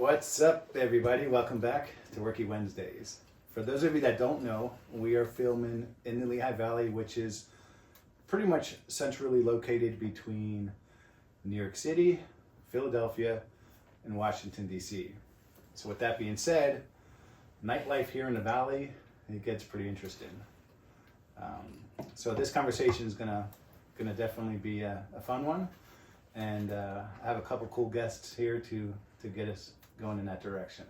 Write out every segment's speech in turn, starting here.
What's up, everybody? Welcome back to Worky Wednesdays. For those of you that don't know, we are filming in the Lehigh Valley, which is pretty much centrally located between New York City, Philadelphia, and Washington, D.C. So with that being said, nightlife here in the Valley, it gets pretty interesting. So this conversation is gonna definitely be a fun one, and I have a couple cool guests here to get us going in that direction.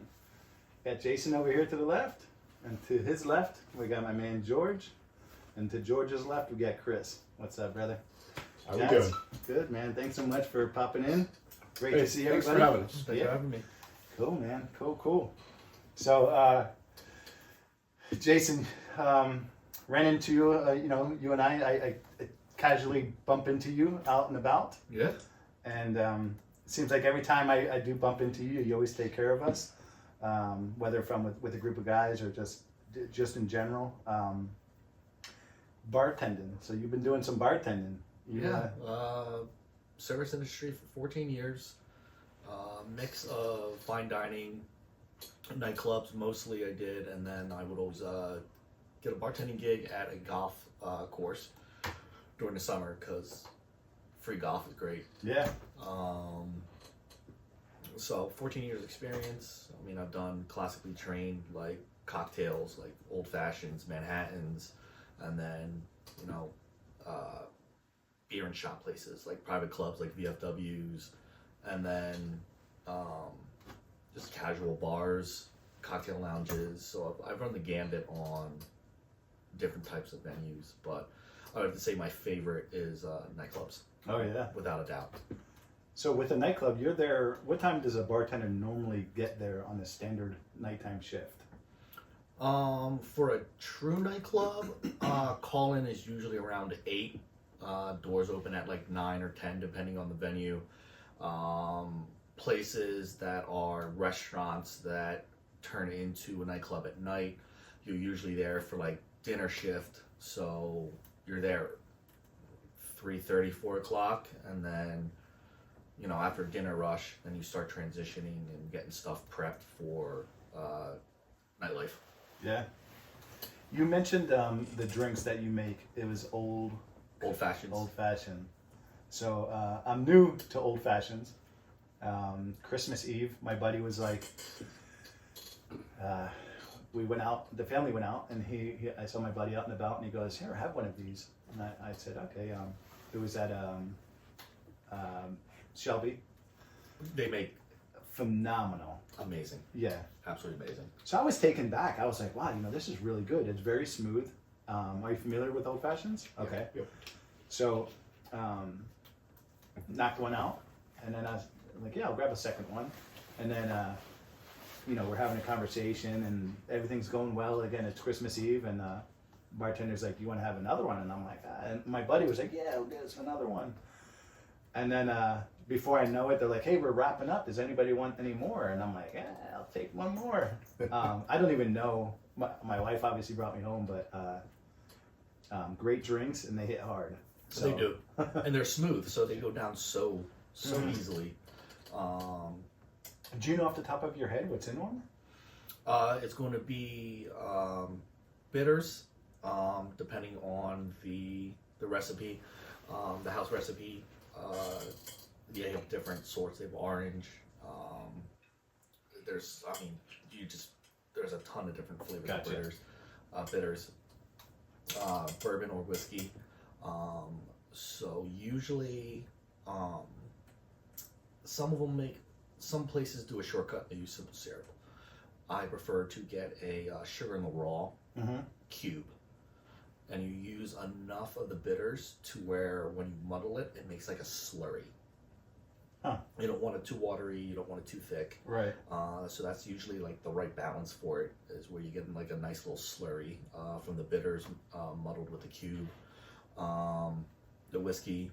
Got Jason over here to the left, and to his left we got my man George, and to George's left we got Chris. What's up, brother? How we doing? Good, man. Thanks so much for popping in. Great Hey, to see thanks everybody. for having us. Thanks for having me. Cool, man. Cool. So, Jason, ran into you. You and I casually bump into you out and about. Yeah. And it seems like every time I do bump into you, you always take care of us, whether from with a group of guys or just in general. Bartending. So you've been doing some bartending. Service industry for 14 years. Mix of fine dining, nightclubs mostly I did, and then I would always get a bartending gig at a golf course during the summer because free golf is great. Yeah. So 14 years experience. I mean, I've done classically trained like cocktails, like old fashions, Manhattans, and then beer and shop places like private clubs like VFWs, and then just casual bars, cocktail lounges. So I've run the gambit on different types of venues, but I would have to say my favorite is nightclubs. Oh yeah. Without a doubt. So with a nightclub, you're there. What time does a bartender normally get there on a standard nighttime shift? For a true nightclub, call-in is usually around 8. Doors open at like 9 or 10, depending on the venue. Places that are restaurants that turn into a nightclub at night, you're usually there for like dinner shift. So you're there 3:30, 4 o'clock, and then after dinner rush, then you start transitioning and getting stuff prepped for nightlife. Yeah. You mentioned the drinks that you make. It was old fashions. Old fashioned. So I'm new to old fashions. Christmas Eve, my buddy was like, we went out. The family went out, and I saw my buddy out and about, and he goes, "Here, have one of these." And I said, "Okay." It was at Shelby. They make phenomenal. Amazing. Yeah. Absolutely amazing. So I was taken back. I was like, wow, this is really good. It's very smooth. Are you familiar with old fashions? Okay. Yep. So, knocked one out, and then I was like, yeah, I'll grab a second one. And then, we're having a conversation, and everything's going well. Again, it's Christmas Eve, and bartender's like, you want to have another one? And I'm like, and my buddy was like, yeah, we'll get us another one. And then before I know it, they're like, hey, we're wrapping up. Does anybody want any more? And I'm like, yeah, I'll take one more. I don't even know. My wife obviously brought me home, but great drinks, and they hit hard. So. They do. And they're smooth, so they go down so easily. Do you know off the top of your head what's in one? It's going to be bitters, depending on the recipe, the house recipe. They have different sorts. They have orange. There's a ton of different flavors. Gotcha. Of bitters, bourbon or whiskey. So usually, some places do a shortcut. They use simple syrup. I prefer to get a sugar in the raw cube, and you use enough of the bitters to where when you muddle it, it makes like a slurry. Huh. You don't want it too watery, you don't want it too thick. Right. So that's usually like the right balance for it, is where you get like a nice little slurry from the bitters muddled with the cube, the whiskey,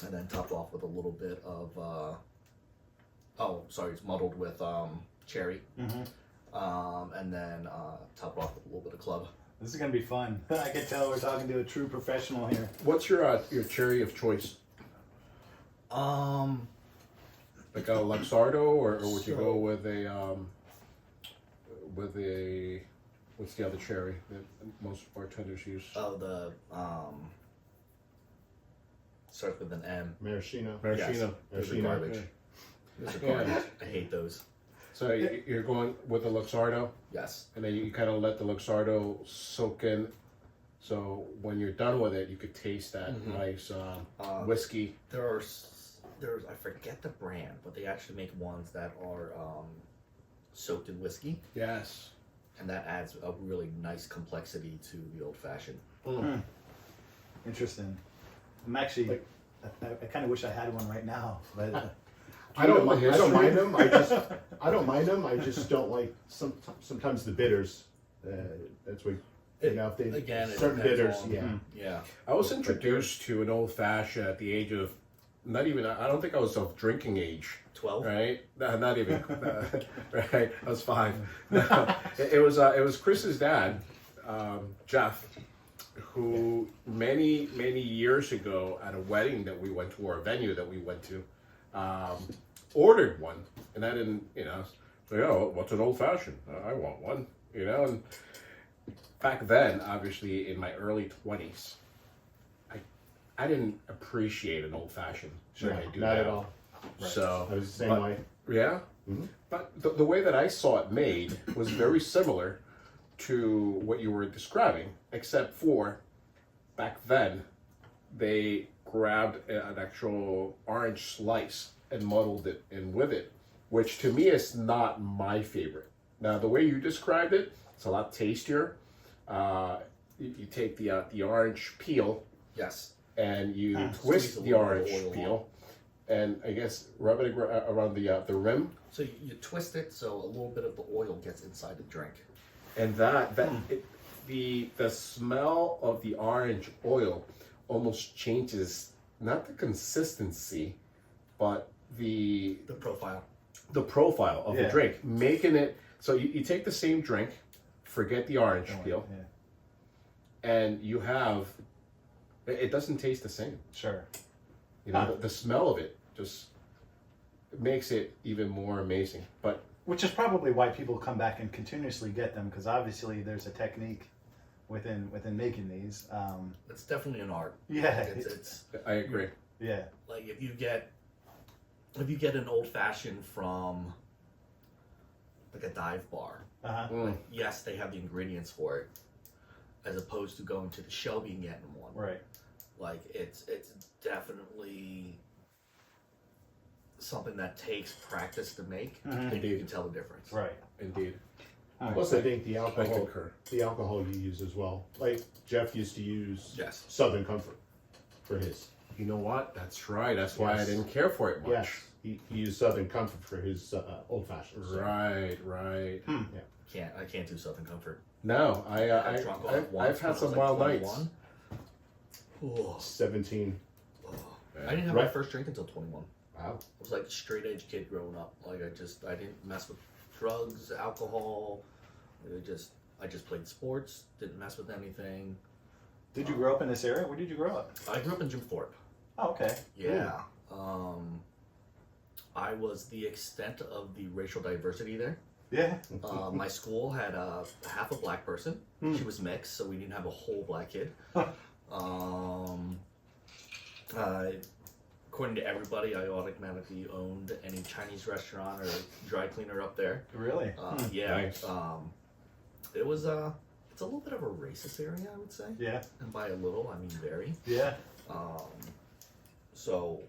and then topped off with a little bit of, it's muddled with cherry. And then topped off with a little bit of club. This is gonna be fun. I can tell we're talking to a true professional here. What's your cherry of choice? like a Luxardo, or would you So- go with a what's the other cherry that most bartenders use? Oh, the starts with an M. Maraschino. Maraschino. Yes. Those are Maraschino, garbage. yeah. Those are Yeah. garbage. I hate those. So you're going with the Luxardo, Yes. and then you kind of let the Luxardo soak in. So when you're done with it, you could taste that nice whiskey. There's I forget the brand, but they actually make ones that are soaked in whiskey, Yes. and that adds a really nice complexity to the old fashioned. Interesting. I'm actually, I kind of wish I had one right now, but I don't mind them. I just don't like sometimes the bitters. That's what if they Again, it certain depends bitters. on- Yeah. Yeah. I was introduced to an old fashioned at the age of not even. I don't think I was of drinking age. 12. Right? No, not even. Right? I was 5. No, it was Chris's dad, Jeff, who many years ago at a wedding that we went to, or a venue that we went to, ordered one, and I didn't, say, oh, what's an old fashioned? I want one, and back then, obviously in my early 20s, I didn't appreciate an old fashioned. Sure. I do Not at now. all. So I was the same but- way. yeah, but the way that I saw it made was very similar to what you were describing, except for back then they grabbed an actual orange slice and muddled it in with it, which to me is not my favorite. Now the way you described it, it's a lot tastier. You take the orange peel Yes. and you Squeeze a twist the little bit of orange oil peel, and I guess rub it around the rim, So you twist it so a little bit of the oil gets inside the drink. and the smell of the orange oil almost changes not the consistency, but the The profile. of the Yeah. drink, making it so you take the same drink, forget the orange peel, yeah, and you have it doesn't taste the same. sure. The smell of it just makes it even more amazing. But Which is probably why people come back and continuously get them, because obviously there's a technique within making these. It's definitely an art. Yeah, It's I agree. yeah, like if you get an old fashioned from like a dive bar, Mm. yes, they have the ingredients for it, as opposed to going to the Shelby and getting one. right. Like it's definitely something that takes practice to make, and you Indeed. can tell the difference. Right. Indeed. Plus, I think the I alcohol, concur. you use as well. Like Jeff used to use Yes. Southern Comfort for his. You know what? That's right. That's why I Yes. didn't care for it much. Yes, he used Southern Comfort for his old fashioned. Right. I can't do Southern Comfort. No, I got drunk on it once I've when I had some was, wild 21. nights. Oh, 17. I didn't have my Right. first drink until 21. Wow. I was like a straight edge kid growing up. Like I didn't mess with drugs, alcohol. I just played sports. Didn't mess with anything. Did you grow up in this area? Where did you grow up? I grew up in Jim Thorpe. Oh, okay. Yeah. I was the extent of the racial diversity there. Yeah. My school had half a black person. She was mixed, so we didn't have a whole black kid. According to everybody, I automatically owned any Chinese restaurant or dry cleaner up there. Really? Yeah. Nice. It was it's a little bit of a racist area, I would say, Yeah. and by a little, I mean very. Yeah. So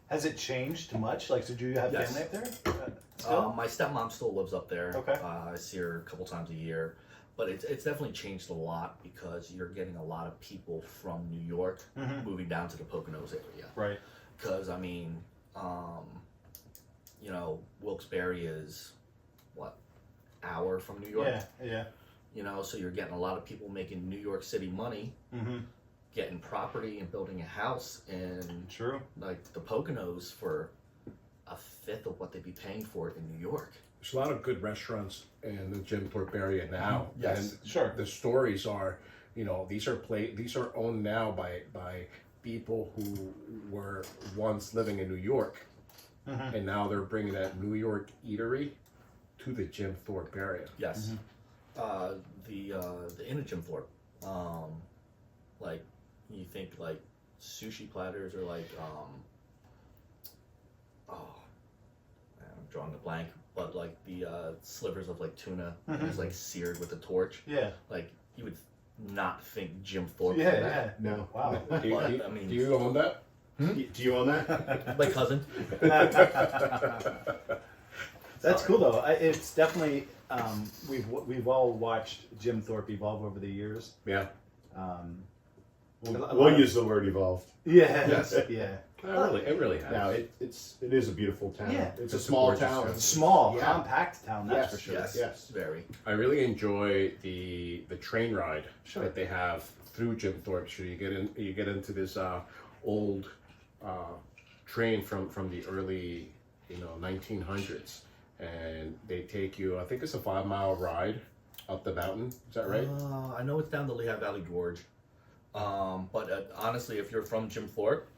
Has it changed much? Like, did you have Yes. family up there? Still? my stepmom still lives up there. Okay. I see her a couple times a year, but it's definitely changed a lot because you're getting a lot of people from New York moving down to the Poconos area. Right. Because I mean, Wilkes-Barre is what, hour from New York. Yeah. Yeah. So you're getting a lot of people making New York City money, getting property and building a house in True. like the Poconos for a fifth of what they'd be paying for it in New York. There's a lot of good restaurants in the Jim Thorpe area now. Yes. And Sure. the stories are, these are owned now by people who were once living in New York and now they're bringing that New York eatery to the Jim Thorpe area. Yes. The in Jim Thorpe, like you think like sushi platters or like I'm drawing a blank, but like the slivers of like tuna is like seared with a torch. Yeah. Like you would not think Jim Thorpe. Yeah, did that. yeah. No. Wow. Do you, But, do you- I mean- do you own that? Do you own that? My cousin. That's cool though. It's definitely we've all watched Jim Thorpe evolve over the years. Yeah. We'll use the word evolved. Yeah. Yes. Yeah. It really has. Now it is a beautiful town. Yeah. It's a It's a small gorgeous town. town. Small, Yeah. compact town. That's for sure. Yes. Yes. Very. I really enjoy the train ride Sure. that they have through Jim Thorpe. So you get into this old train from the early 1900s, and they take you. I think it's a 5-mile ride up the mountain. Is that right? I know it's down the Lehigh Valley Gorge, but honestly, if you're from Jim Thorpe,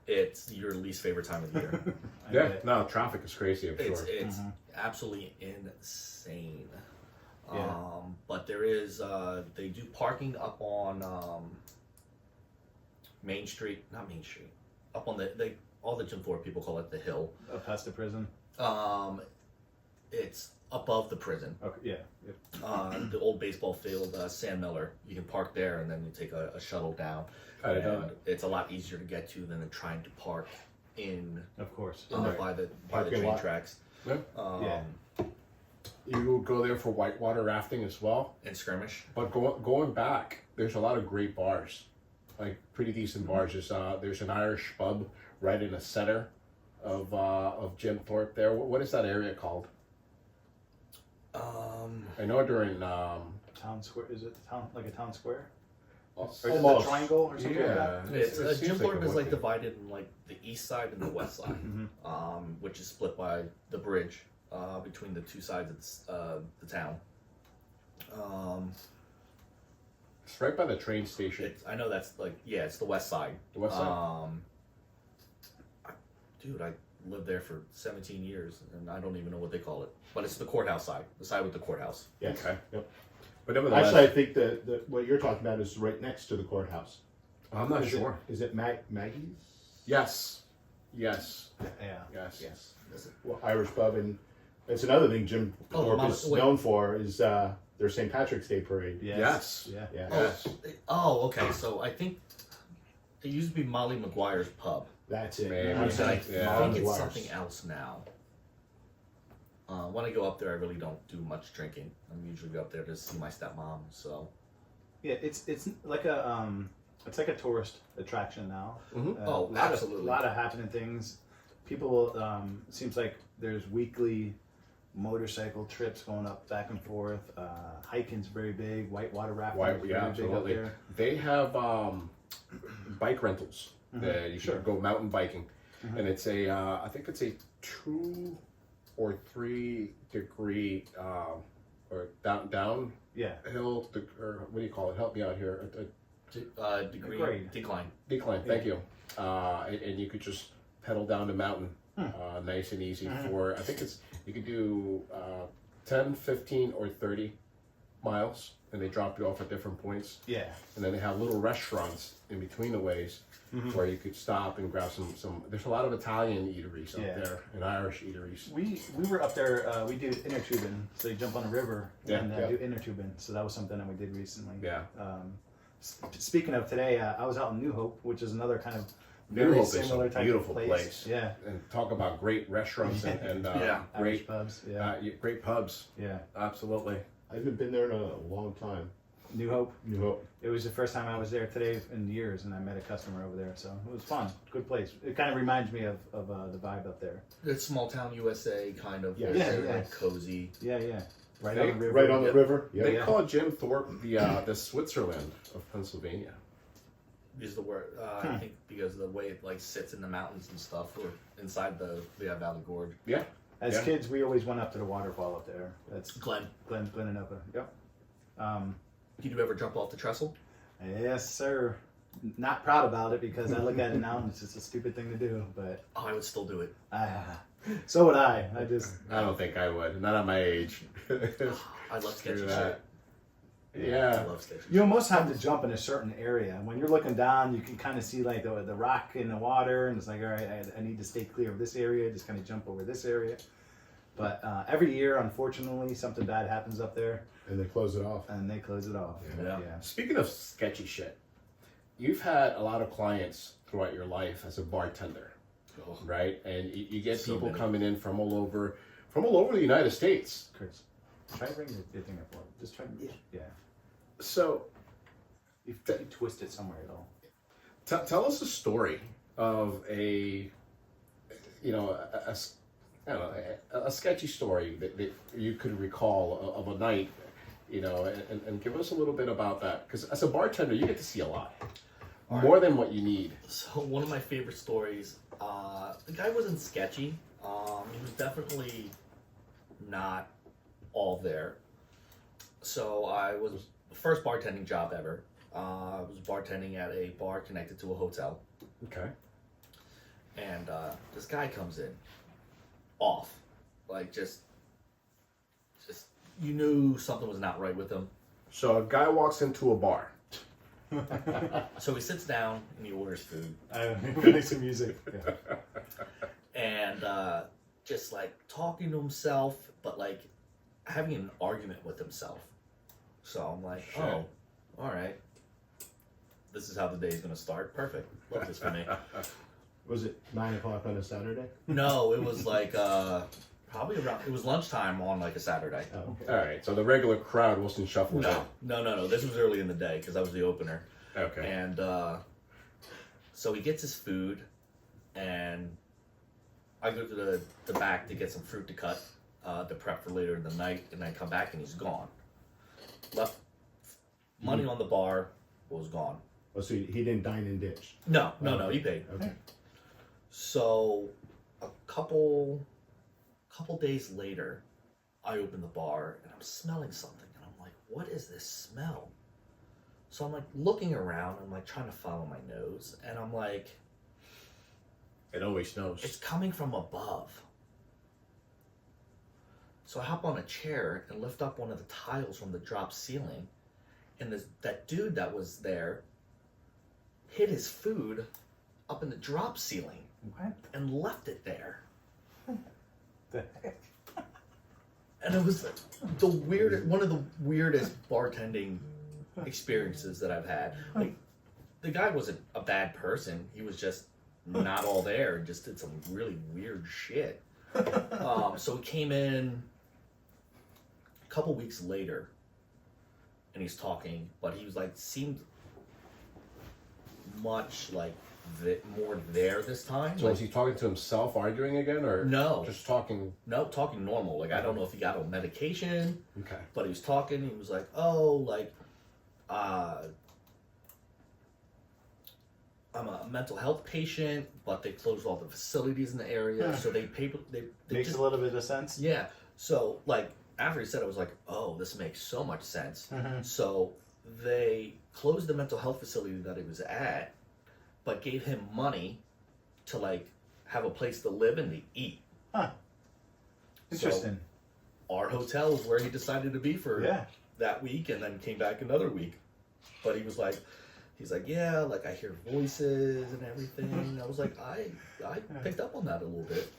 it's your least favorite time of the year. Yeah. No, traffic is crazy. I'm It's sure. absolutely insane. Yeah. But there is they do parking up on Main Street, not Main Street, up on all the Jim Thorpe people call it the hill. Up past the prison. It's above the prison. Okay. Yeah. Yep. The old baseball field, Sam Miller. You can park there and then you take a shuttle down. I didn't know And it's a lot easier to get to than trying to park in Of course. by the Parking train lot. tracks. Yeah. Yeah. You go there for whitewater rafting as well. And skirmish. But going back, there's a lot of great bars, like pretty decent bars. There's an Irish pub right in the center of Jim Thorpe. There, what is that area called? I know during Town square. Is it the town like a town square? Or is it Almost. a triangle or something like that? It's it seems Jim Thorpe it is would like be. divided in like the east side and the west side, which is split by the bridge between the two sides of the town. It's right by the train station. I know that's it's the west side. The west side. Dude, I lived there for 17 years and I don't even know what they call it, but it's the courthouse side, the side with the courthouse. Yes. Okay. Yep. But nevertheless, Actually, I think that what you're talking about is right next to the courthouse. I'm not Is sure. Is it Maggie's? Yes. Yes. Yeah. Yes. Yes. Well, Irish pub, and it's another thing Jim Oh, Thorpe Mama- is wait. known for is their St. Patrick's Day parade. Yes. Yeah. Yeah. Yes. Oh, okay. So I think it used to be Molly McGuire's pub. That's it. Man, I'm I sorry. think Yeah. it's Wires. something else now. When I go up there, I really don't do much drinking. I'm usually go up there to see my stepmom. So Yeah. It's like a tourist attraction now. Mhm. Oh, lot absolutely. A lot of happening things. People. Seems like there's weekly motorcycle trips going up back and forth. Hiking's very big. Whitewater rafting is very Yeah, big up absolutely. there. They have bike rentals that you Sure. should go mountain biking, and it's I think it's a 2 or 3 degree or downhill, Yeah. or what do you call it? Help me out here. degree Grade. decline. Decline. Thank you. And you could just pedal down the mountain, nice and easy. For I think you could do 10, 15, or 30 miles, and they drop you off at different points. Yeah. And then they have little restaurants in between the ways where you could stop and grab some. There's a lot of Italian eateries up Yeah. there and Irish eateries. We were up there. We do inner tubing, so you jump on a river Yeah, and yeah. do inner tubing. So that was something that we did recently. Yeah. Speaking of today, I was out in New Hope, which is another kind of New very Hope is similar a type beautiful of place. Yeah. And talk about great restaurants and Yeah. Irish great pubs. Yeah. great pubs. Yeah. Absolutely. I haven't been there in a long time. New Hope. New Hope. It was the first time I was there today in years, and I met a customer over there. So it was fun. Good place. It kind of reminds me of the vibe up there. It's small town USA kind of. Yeah. very, Yeah, yeah. like, cozy. Yeah. Yeah. Right They- on the river. Right on the Yep. river. Yeah. They Yeah. call Jim Thorpe the Switzerland of Pennsylvania. Is the word I think because of the way it like sits in the mountains and stuff, or inside the Lehigh Valley Gorge. Yeah. As Yeah. kids, we always went up to the waterfall up there. That's Glenn, Glen and Upper. Yep. did you ever jump off the trestle? Yes, sir. Not proud about it because I look at it now and it's just a stupid thing to do. But Oh, I would still do it. So would I. I don't think I would. Not at my age. I love sketchy Screw shit. that. I Yeah. love sketchy You almost have to jump in a certain area. When you're looking down, you can kind of see like the rock in the water, and it's like, all right, I need to stay clear of this area. Just kind of jump over this area. But every year, unfortunately, something bad happens up there, And they close it off. and they close it off. Yeah. Speaking of sketchy shit, you've had a lot of clients throughout your life as a bartender, Oh, right? And you get So people many. coming in from all over the United States. Chris, try to bring your thing up. Just try. Yeah. So You twist it somewhere though. tell us a story of a I don't know, a sketchy story that you could recall of a night, and give us a little bit about that. Because as a bartender, you get to see a lot, more than what you need. So one of my favorite stories, the guy wasn't sketchy. He was definitely not all there. So I was the first bartending job ever. I was bartending at a bar connected to a hotel, Okay. and this guy comes in, off, like just you knew something was not right with him. So a guy walks into a bar. So he sits down and he orders food. I'm putting some music. Yeah. And just like talking to himself, but like having an argument with himself. So I'm like, Shit. oh, all right. This is how the day's gonna start. Perfect. Love this for me. Was it 9 o'clock on a Saturday? No, it was like probably around. It was lunchtime on like a Saturday. Oh, okay. All right. So the regular crowd wasn't shuffling out. No. This was early in the day because I was the opener. Okay. And so he gets his food, and I go to the back to get some fruit to cut, to prep for later in the night, and I come back and he's gone. Left money on the bar, was gone. Oh, so he didn't dine and ditch. No, he paid. Okay. So a couple days later, I open the bar and I'm smelling something, and I'm like, what is this smell? So I'm like looking around, I'm like trying to follow my nose, and I'm like, It always snows. it's coming from above. So I hop on a chair and lift up one of the tiles from the drop ceiling, and that dude that was there hid his food up in the drop ceiling What and left it there. the heck? And it was one of the weirdest bartending experiences that I've had. Like, the guy wasn't a bad person. He was just not all there and just did some really weird shit. So he came in a couple weeks later, and he's talking, but he was like, seemed much like more there this time. So Like, was he talking to himself, arguing again, or No. just talking? no, talking normal. Like, I don't know if he got on medication, Okay. but he was talking. He was like, "Oh, like, I'm a mental health patient, but they closed all the facilities in the area, so they Makes just, a little bit of sense. yeah." So like after he said it, I was like, "Oh, this makes so much sense." Mhm. So they closed the mental health facility that he was at, but gave him money to like have a place to live and to eat. Interesting. Our hotel is where he decided to be for Yeah. that week, and then came back another week. But he's like, yeah, like I hear voices and everything. I was like, I picked up on that a little bit.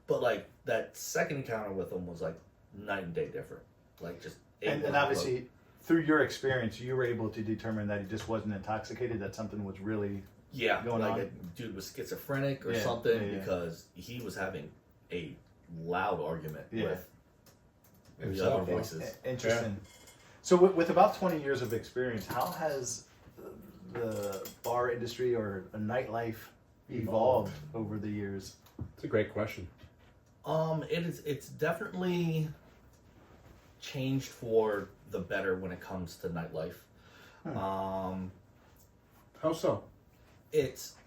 But like that second encounter with him was like night and day different. Like just And obviously, through your experience, you were able to determine that he just wasn't intoxicated. That something was really yeah, going like on. a dude was schizophrenic or Yeah, something yeah. because he was having a loud argument Yeah. with the Himself, other huh? voices. Interesting. So with about 20 years of experience, how has the bar industry or a nightlife evolved over the years? It's a great question. It's definitely changed for the better when it comes to nightlife. How so?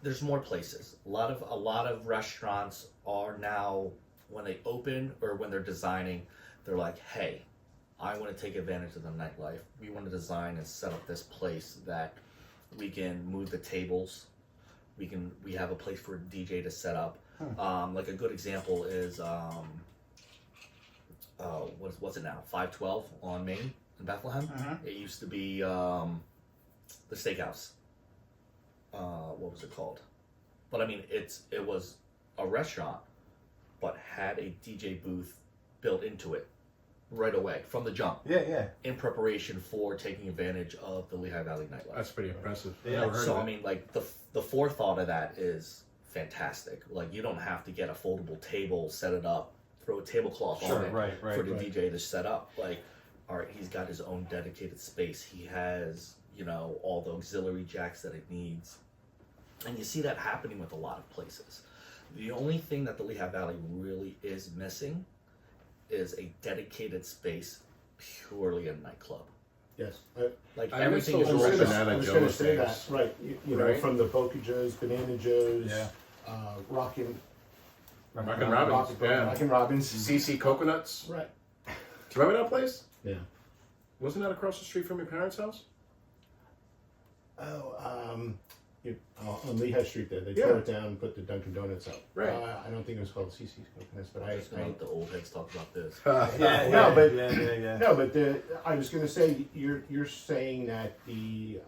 There's more places. A lot of restaurants are now, when they open or when they're designing, they're like, hey, I want to take advantage of the nightlife. We want to design and set up this place that we can move the tables. We have a place for a DJ to set up. Like a good example is what's it now? 512 on Main in Bethlehem. It used to be the Steakhouse. What was it called? But I mean, it was a restaurant, but had a DJ booth built into it right away from the jump. Yeah. In preparation for taking advantage of the Lehigh Valley nightlife. That's pretty impressive. Yeah. Never heard So of I that. mean, like the forethought of that is fantastic. Like you don't have to get a foldable table, set it up, throw a tablecloth Sure, on it right, for the right. DJ to set up. Like, all right, he's got his own dedicated space. He has, you know, all the auxiliary jacks that it needs, and you see that happening with a lot of places. The only thing that the Lehigh Valley really is missing is a dedicated space purely a nightclub. Yes. Like I everything miss is those I old restaurant. Banana was going to Joe's say that, days. right? You know, Right. from the Boca Joe's, Banana Joe's, Yeah. Rockin' Rockin' Robins, yeah. Rockin' Robins, CC Coconuts. right? Do you remember that place? Yeah. Wasn't that across the street from your parents' house? Oh, on Lehigh Street there, they Yeah. tore it down, and put the Dunkin' Donuts up. Right. I don't think it was called CC's Coconuts, but I just gonna let the old heads talk about this. Yeah, No, but- yeah. No, but I was going to say you're saying that the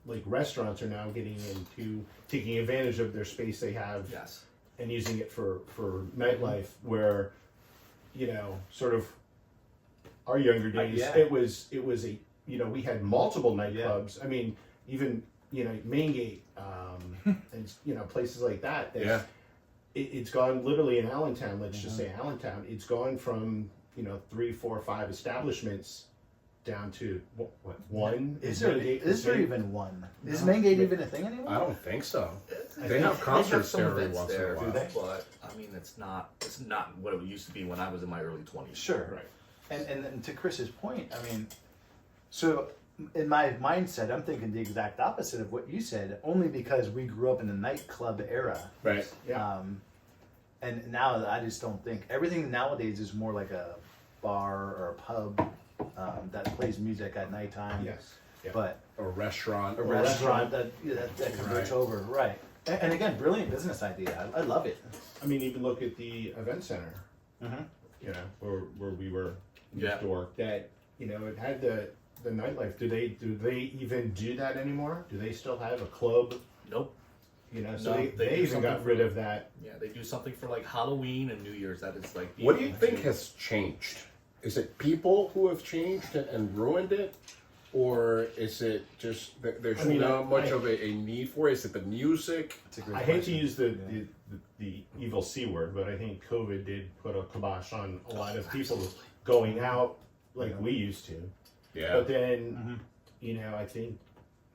like restaurants are now getting into taking advantage of their space they have Yes. and using it for nightlife, where you know, sort of our younger days, Yeah. it was a we had multiple nightclubs. I mean, even Main Gate, and places like that. Yeah. It's gone literally in Allentown. Let's just say Allentown. It's gone from 3, 4, 5 establishments down to what one? Is there even one? Is Main Gate even a thing anymore? I don't think so. I They have think concerts some there every events once in a there, while. but I mean, it's not what it used to be when I was in my early 20s. Sure. Right. And to Chris's point, I mean, so in my mindset, I'm thinking the exact opposite of what you said, only because we grew up in the nightclub era. Right. Yeah. And now I just don't think everything nowadays is more like a bar or a pub that plays music at nighttime. Yes. Yeah. But A restaurant. a restaurant that converts Right. over, right? And again, brilliant business idea. I love it. I mean, even look at the event center. Mm-hmm. Where we were Yeah. next door. That it had the nightlife. Do they even do that anymore? Do they still have a club? Nope. So No, they they do even something got rid of that. Yeah, they do something for like Halloween and New Year's. That is like. the What do you only think two. has changed? Is it people who have changed and ruined it? Or is it just that there's I mean, not much I- of a need for it? Is it the music? It's a great I hate to question. use the evil C word, but I think COVID did put a kibosh on a lot of people going out like we used to. Yeah. But then, I think,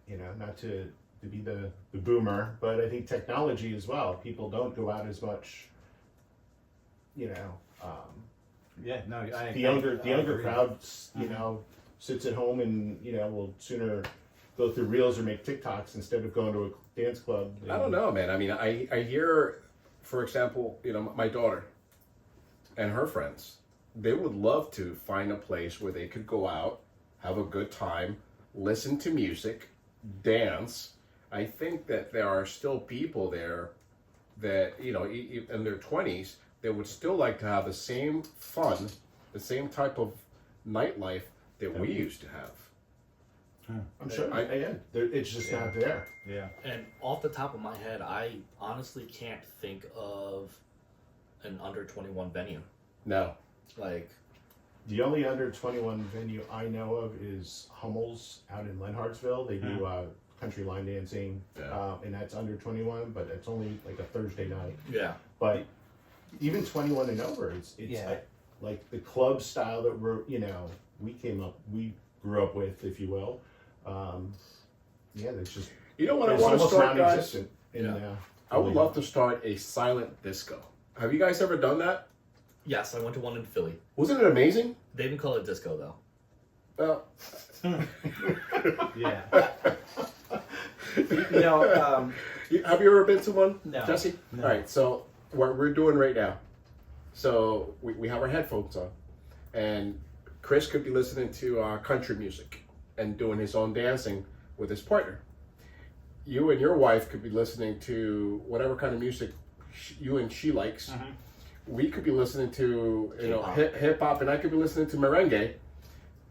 not to be the boomer, but I think technology as well. People don't go out as much. Yeah, no, I The younger agree. crowd, sits at home and will sooner go through reels or make TikToks instead of going to a dance club. I don't know, man. I mean, I hear, for example, my daughter and her friends, they would love to find a place where they could go out, have a good time, listen to music, dance. I think that there are still people there that, in their 20s, they would still like to have the same fun, the same type of nightlife that we used to have. I'm sure. I- It's just not there. Yeah. And off the top of my head, I honestly can't think of an under 21 venue. No. Like, The only under 21 venue I know of is Hummel's out in Lenhartsville. They do country line dancing, Yeah. and that's under 21, but it's only like a Thursday night. yeah. But even 21 and over, it's Yeah. like the club style that we grew up with, if you will. That's just You know what I it's want to almost start, guys? non-existent. Yeah. I would love to start a silent disco. Have you guys ever done that? Yes, I went to one in Philly. Wasn't it amazing? They didn't call it disco though. Well, Yeah. have you ever been to one, No. Jesse? No. All right, so what we're doing right now, so we have our headphones on, and Chris could be listening to country music and doing his own dancing with his partner. You and your wife could be listening to whatever kind of music you and she likes. We could be listening to Hip-hop. hip hop, and I could be listening to merengue,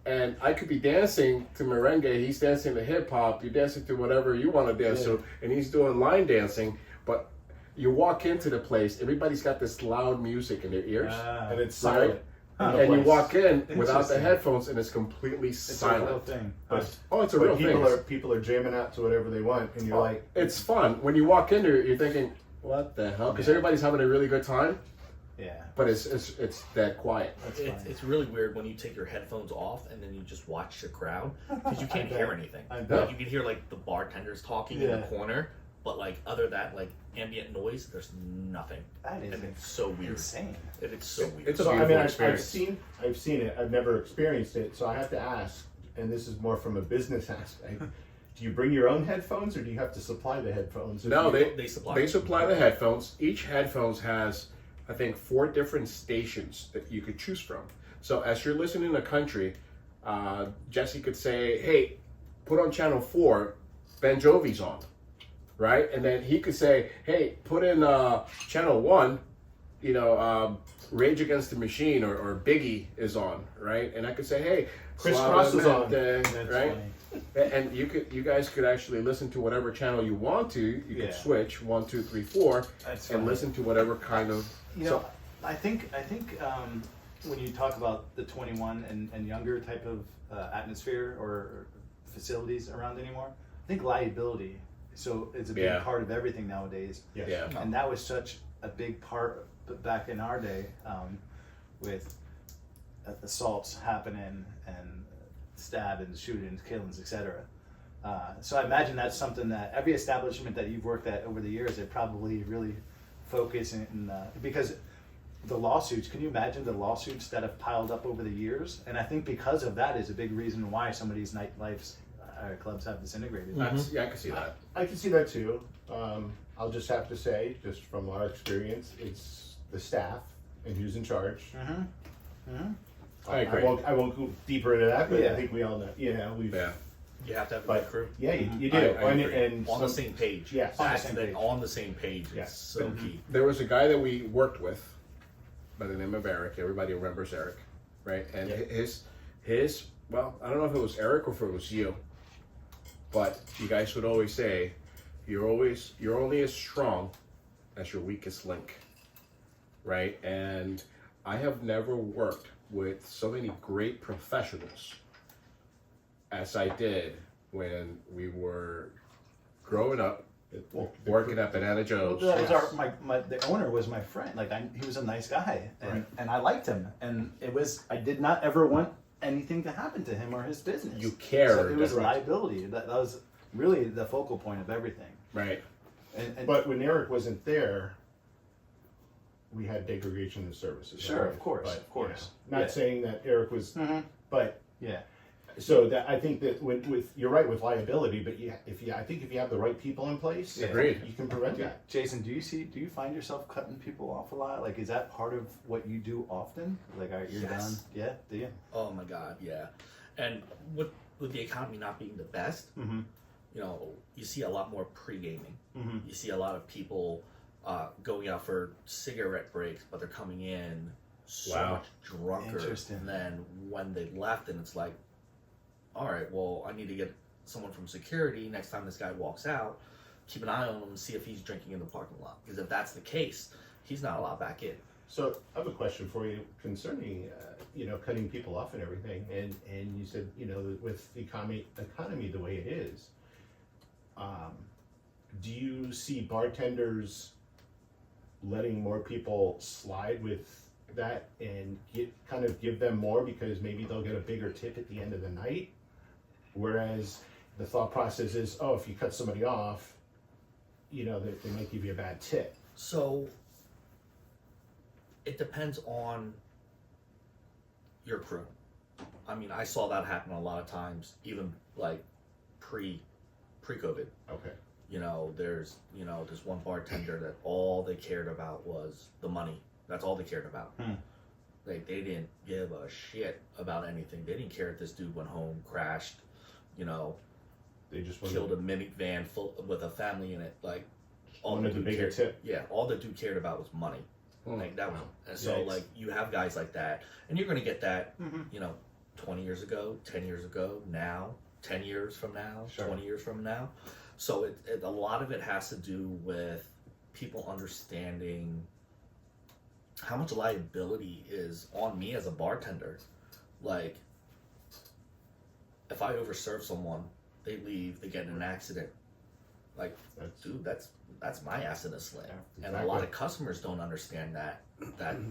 and I could be dancing to merengue. He's dancing to hip hop. You're dancing to whatever you want to dance to, and he's doing line dancing. But you walk into the place, everybody's got this loud music in their ears, And it's right? silent. And you walk in without the Interesting. headphones, and it's completely It's a real silent. thing. But, Oh, it's a real thing. people are jamming out to whatever they want, and you're like, It's fun when you walk in there. You're thinking, "What the hell?" Because Yeah. everybody's having a really good time, Yeah. but it's that quiet. That's It's, funny. it's really weird when you take your headphones off and then you just watch the crowd because you can't I bet. hear anything. I Like, bet. you can hear like the bartenders talking in Yeah. the corner, but like other that like ambient noise, there's nothing. That is And it's so weird. insane. It's so weird. It's a so I mean, beautiful I've experience. seen it. I've never experienced it, so I have to ask. And this is more from a business aspect. Do you bring your own headphones, or do you have to supply the headphones? No, they supply. They supply the headphones. Each headphones has, I think, 4 different stations that you could choose from. So as you're listening to country, Jesse could say, "Hey, put on channel 4, Ben Jovi's on," right? And then he could say, "Hey, put in channel 1, Rage Against the Machine or Biggie is on," right? And I could say, "Hey, Chris Slava Cross is on." Mente," That's right? funny. And you guys could actually listen to whatever channel you want to. You Yeah. could switch 1, 2, 3, 4, That's and funny. listen to whatever kind of. You know, I think when you talk about the 21 and younger type of atmosphere or facilities around anymore, I think liability. So it's a big Yeah. part of everything nowadays. Yes. Yeah. And that was such a big part back in our day with assaults happening and stabbings, shootings, killings, etc. So I imagine that's something that every establishment that you've worked at over the years, they probably really focus in because the lawsuits. Can you imagine the lawsuits that have piled up over the years? And I think because of that is a big reason why some of these nightlife clubs have disintegrated. Yeah, I can see that. I can see that too. I'll just have to say, just from our experience, it's the staff and who's in charge. I agree. I won't go deeper into that, but Yeah. I think we all know. We've. Yeah. You have to have a But good crew yeah, you do. I and agree. and on the some- same page. Yes. On the That's same the- page. on the same page. Yeah. It's so key. There was a guy that we worked with by the name of Eric. Everybody remembers Eric, right? And Yeah. his well, I don't know if it was Eric or if it was you, but you guys would always say, you're only as strong as your weakest link, right? And I have never worked with so many great professionals as I did when we were growing up, working at Banana Well, Joe's. that was the owner was my friend. Like he was a nice guy, and I liked him. And I did not ever want anything to happen to him or his business. You cared. So it was Right. liability. That was really the focal point of everything. Right. And But when Eric wasn't there, we had degradation of services. Sure, always. of course, But, of course. Not Yeah. saying that Eric was, but yeah, so that I think that you're right with liability, but if you have the right people in place, Yeah. Agreed. you can prevent that. Jason, do you find yourself cutting people off a lot? Like, is that part of what you do often? Like, all right, you're Yes. done. Yeah, do you? Oh my God, yeah. And with the economy not being the best, Mm-hmm. you see a lot more pre-gaming. Mm-hmm. You see a lot of people going out for cigarette breaks, but they're coming in so Wow. much drunker Interesting. than when they left, and it's like, all right, well, I need to get someone from security next time this guy walks out. Keep an eye on him and see if he's drinking in the parking lot. Because if that's the case, he's not allowed back in. So I have a question for you concerning, cutting people off and everything. And you said, with the economy the way it is, do you see bartenders letting more people slide with that and give them more because maybe they'll get a bigger tip at the end of the night? Whereas the thought process is, oh, if you cut somebody off, they might give you a bad tip. So it depends on your crew. I mean, I saw that happen a lot of times, even like pre-COVID. Okay. There's one bartender that all they cared about was the money. That's all they cared about. Like they didn't give a shit about anything. They didn't care if this dude went home, crashed, They just killed a minivan full with a family in it. Like all One of the dude bigger cared, tip. yeah, all the dude cared about was money. Like that was, and so Yikes. like you have guys like that, and you're gonna get that, Mm-hmm. you know, 20 years ago, 10 years ago, now, 10 years from now, Sure. 20 years from now. So it a lot of it has to do with people understanding how much liability is on me as a bartender. Like, if I overserve someone, they leave, they get in an accident. Like, dude, that's my ass in a sling. Yeah, And a lot of customers don't understand that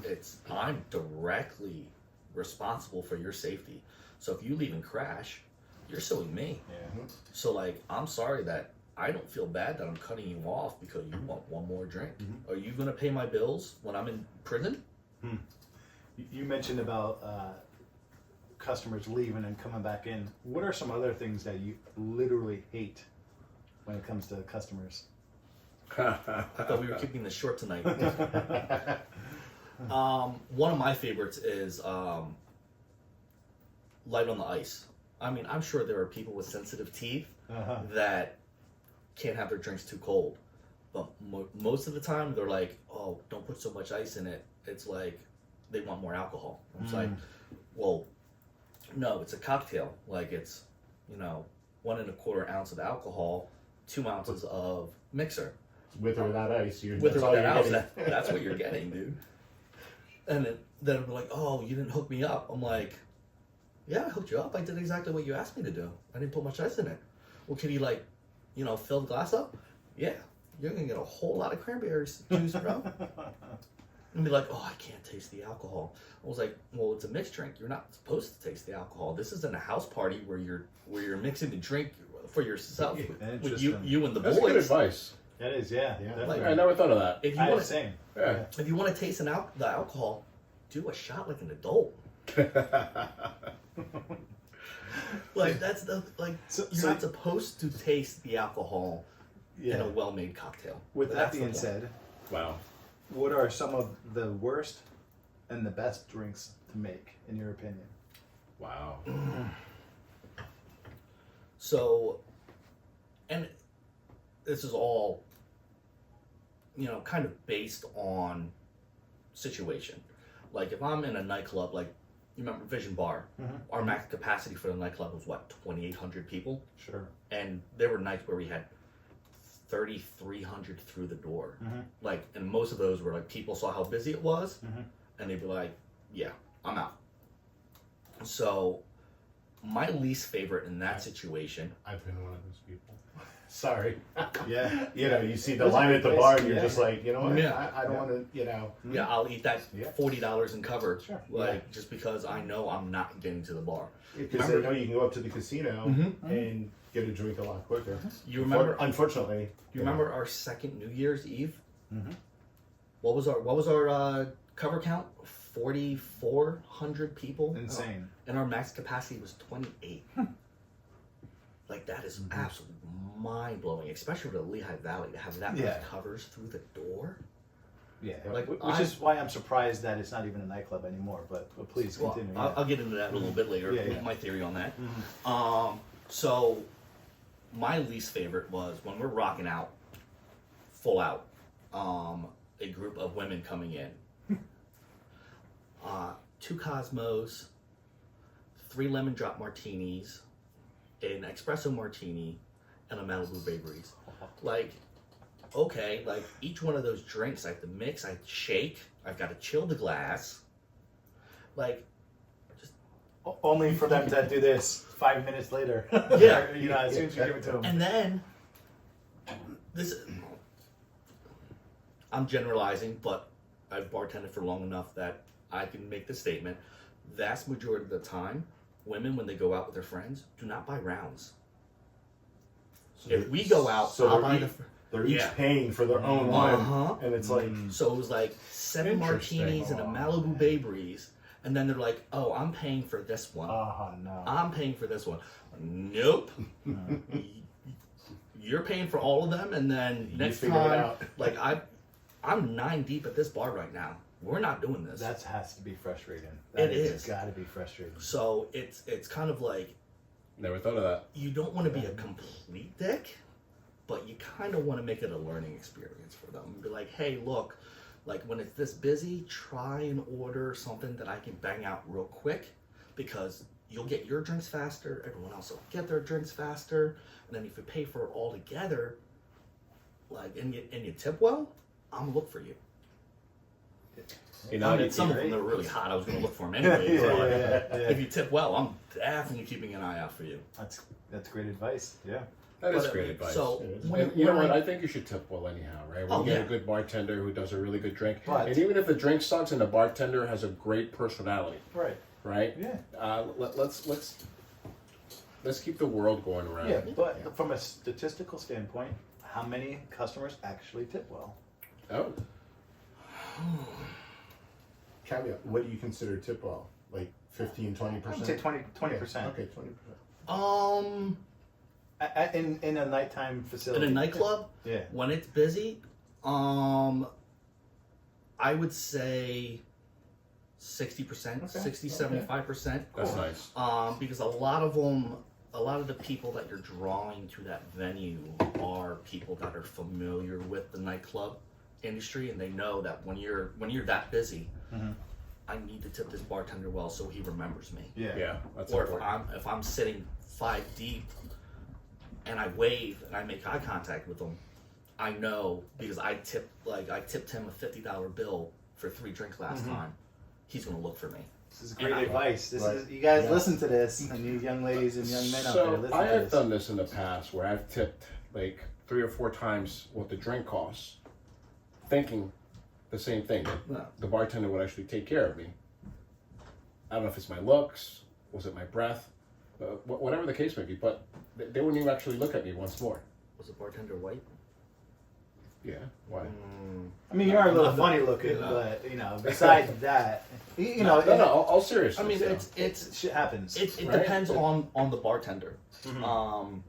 it's I'm directly responsible for your safety. So if you leave and crash, you're suing me. Yeah. So like, I'm sorry that I don't feel bad that I'm cutting you off because you want one more drink. Are you gonna pay my bills when I'm in prison? You mentioned about customers leaving and coming back in. What are some other things that you literally hate when it comes to customers? I thought we were keeping this short tonight. One of my favorites is light on the ice. I mean, I'm sure there are people with sensitive teeth that can't have their drinks too cold. But most of the time, they're like, oh, don't put so much ice in it. It's like they want more alcohol. It's like, well, no, it's a cocktail. Like it's, 1 1/4 ounce of alcohol, 2 ounces of mixer. With or without ice, With or that's all without you're ice, getting. that's what you're getting, dude. And then they're like, oh, you didn't hook me up. I'm like, yeah, I hooked you up. I did exactly what you asked me to do. I didn't put much ice in it. Well, can you fill the glass up? Yeah. You're going to get a whole lot of cranberry juice, bro. And be like, oh, I can't taste the alcohol. I was like, well, it's a mixed drink. You're not supposed to taste the alcohol. This isn't a house party where you're mixing the drink for yourself with you and the That's good boys. advice. That is, yeah. Yeah. Definitely. I never thought of that. If you I had want the same. Yeah. if you want to taste the alcohol, do a shot like an adult. Like that's So- you're so- not supposed to taste the alcohol in Yeah. a well-made cocktail. With that That's the being point. said, Wow. what are some of the worst and the best drinks to make, in your opinion? Wow. So, and this is all, kind of based on situation. Like if I'm in a nightclub, like you remember Vision Bar, our max capacity for the nightclub was what, 2,800 people? Sure. And there were nights where we had 3,300 through the door. Like, and most of those were like people saw how busy it was, and they'd be like, "Yeah, I'm out." So, my least favorite in that situation. I've been one of those people. Sorry. Yeah. You see the Those are line good at the places, bar and you're yeah. just like, you know what? Yeah. I don't want to, Yeah, I'll eat that Yeah. $40 and cover, Sure. like just because I know I'm not getting to the bar. because they know you can go up to the casino and get a drink a lot quicker. You remember? Unfortunately. You remember our second New Year's Eve? What was our cover count? 4,400 people. Insane. And our max capacity was 28. Like that is absolutely mind blowing, especially for the Lehigh Valley to have that Yeah. much covers through the door. Yeah. Like, Which is why I'm surprised that it's not even a nightclub anymore. But please Well, continue. I'll get into that a little bit later. Yeah, yeah. My theory on that. So my least favorite was when we're rocking out, full out, a group of women coming in, 2 Cosmos, 3 lemon drop martinis, an espresso martini, and a Malibu Bay Breeze. Like, okay, like each one of those drinks I have to mix, I have to shake, I've got to chill the glass. Like, Only for them to do this 5 minutes later. Yeah. As soon as you give it to them. and then I'm generalizing, but I've bartended for long enough that I can make the statement: vast majority of the time, women when they go out with their friends do not buy rounds. If we go out, so I'll they're buy each- the. They're each Yeah. paying for their own one. And it's like, So it was like 7 Interesting. martinis and a Malibu Bay Breeze, and then they're like, "Oh, I'm paying for this one. Oh, no. I'm paying for this one." Nope. You're paying for all of them, and then next figure it time, out. like I'm 9 deep at this bar right now. We're not doing this. That has to be frustrating. It That is. got to be frustrating. So it's kind of like Never thought of that. you don't want to be a complete dick, but you kind of want to make it a learning experience for them. Be like, hey, look, like when it's this busy, try and order something that I can bang out real quick, because you'll get your drinks faster, everyone else will get their drinks faster, and then if you pay for it all together, like, and you tip well, I'm gonna look for you. You I know, mean, some of them that are really hot, I was gonna look for them anyway. Yeah. If you tip well, I'm definitely keeping an eye out for you. That's great advice. Yeah. that is But, great advice. So It is. when, And you know when what? I think you should tip well anyhow, right? When Oh, you get yeah. a good bartender who does a really good drink, But- and even if the drink sucks and the bartender has a great personality, Right. right? Yeah. Let's keep the world going around. Yeah. But from a statistical standpoint, how many customers actually tip well? Oh, Caveat, what do you consider tip well? Like 15, 20%? I would say 20%. Okay, 20%. In a nighttime in facility. a nightclub, Yeah. when it's busy, I would say 60%, Okay, 60, okay. 75%. that's nice. Because a lot of the people that you're drawing to that venue are people that are familiar with the nightclub industry, and they know that when you're that busy, Mhm. I need to tip this bartender well so he remembers me. Yeah. Yeah, that's Or important. if I'm sitting 5 deep and I wave and I make eye contact with him, I know, because I tipped him a $50 bill for 3 drinks last time. He's gonna look for me. This is great And I- advice. This Right. is you guys Yeah. listen to this, and you young ladies and young men out there So listen I to have this. done this in the past where I've tipped like 3 or 4 times what the drink costs, thinking the same thing. That Yeah. the bartender would actually take care of me. I don't know if it's my looks, was it my breath, whatever the case may be, but they wouldn't even actually look at me once more. Was the bartender white? Yeah, why? I mean, you are a little I'm funny not- looking, yeah. but you know, besides that, you know, No, all seriousness. I mean, though. it's shit happens. it Right? depends on the bartender. Mhm.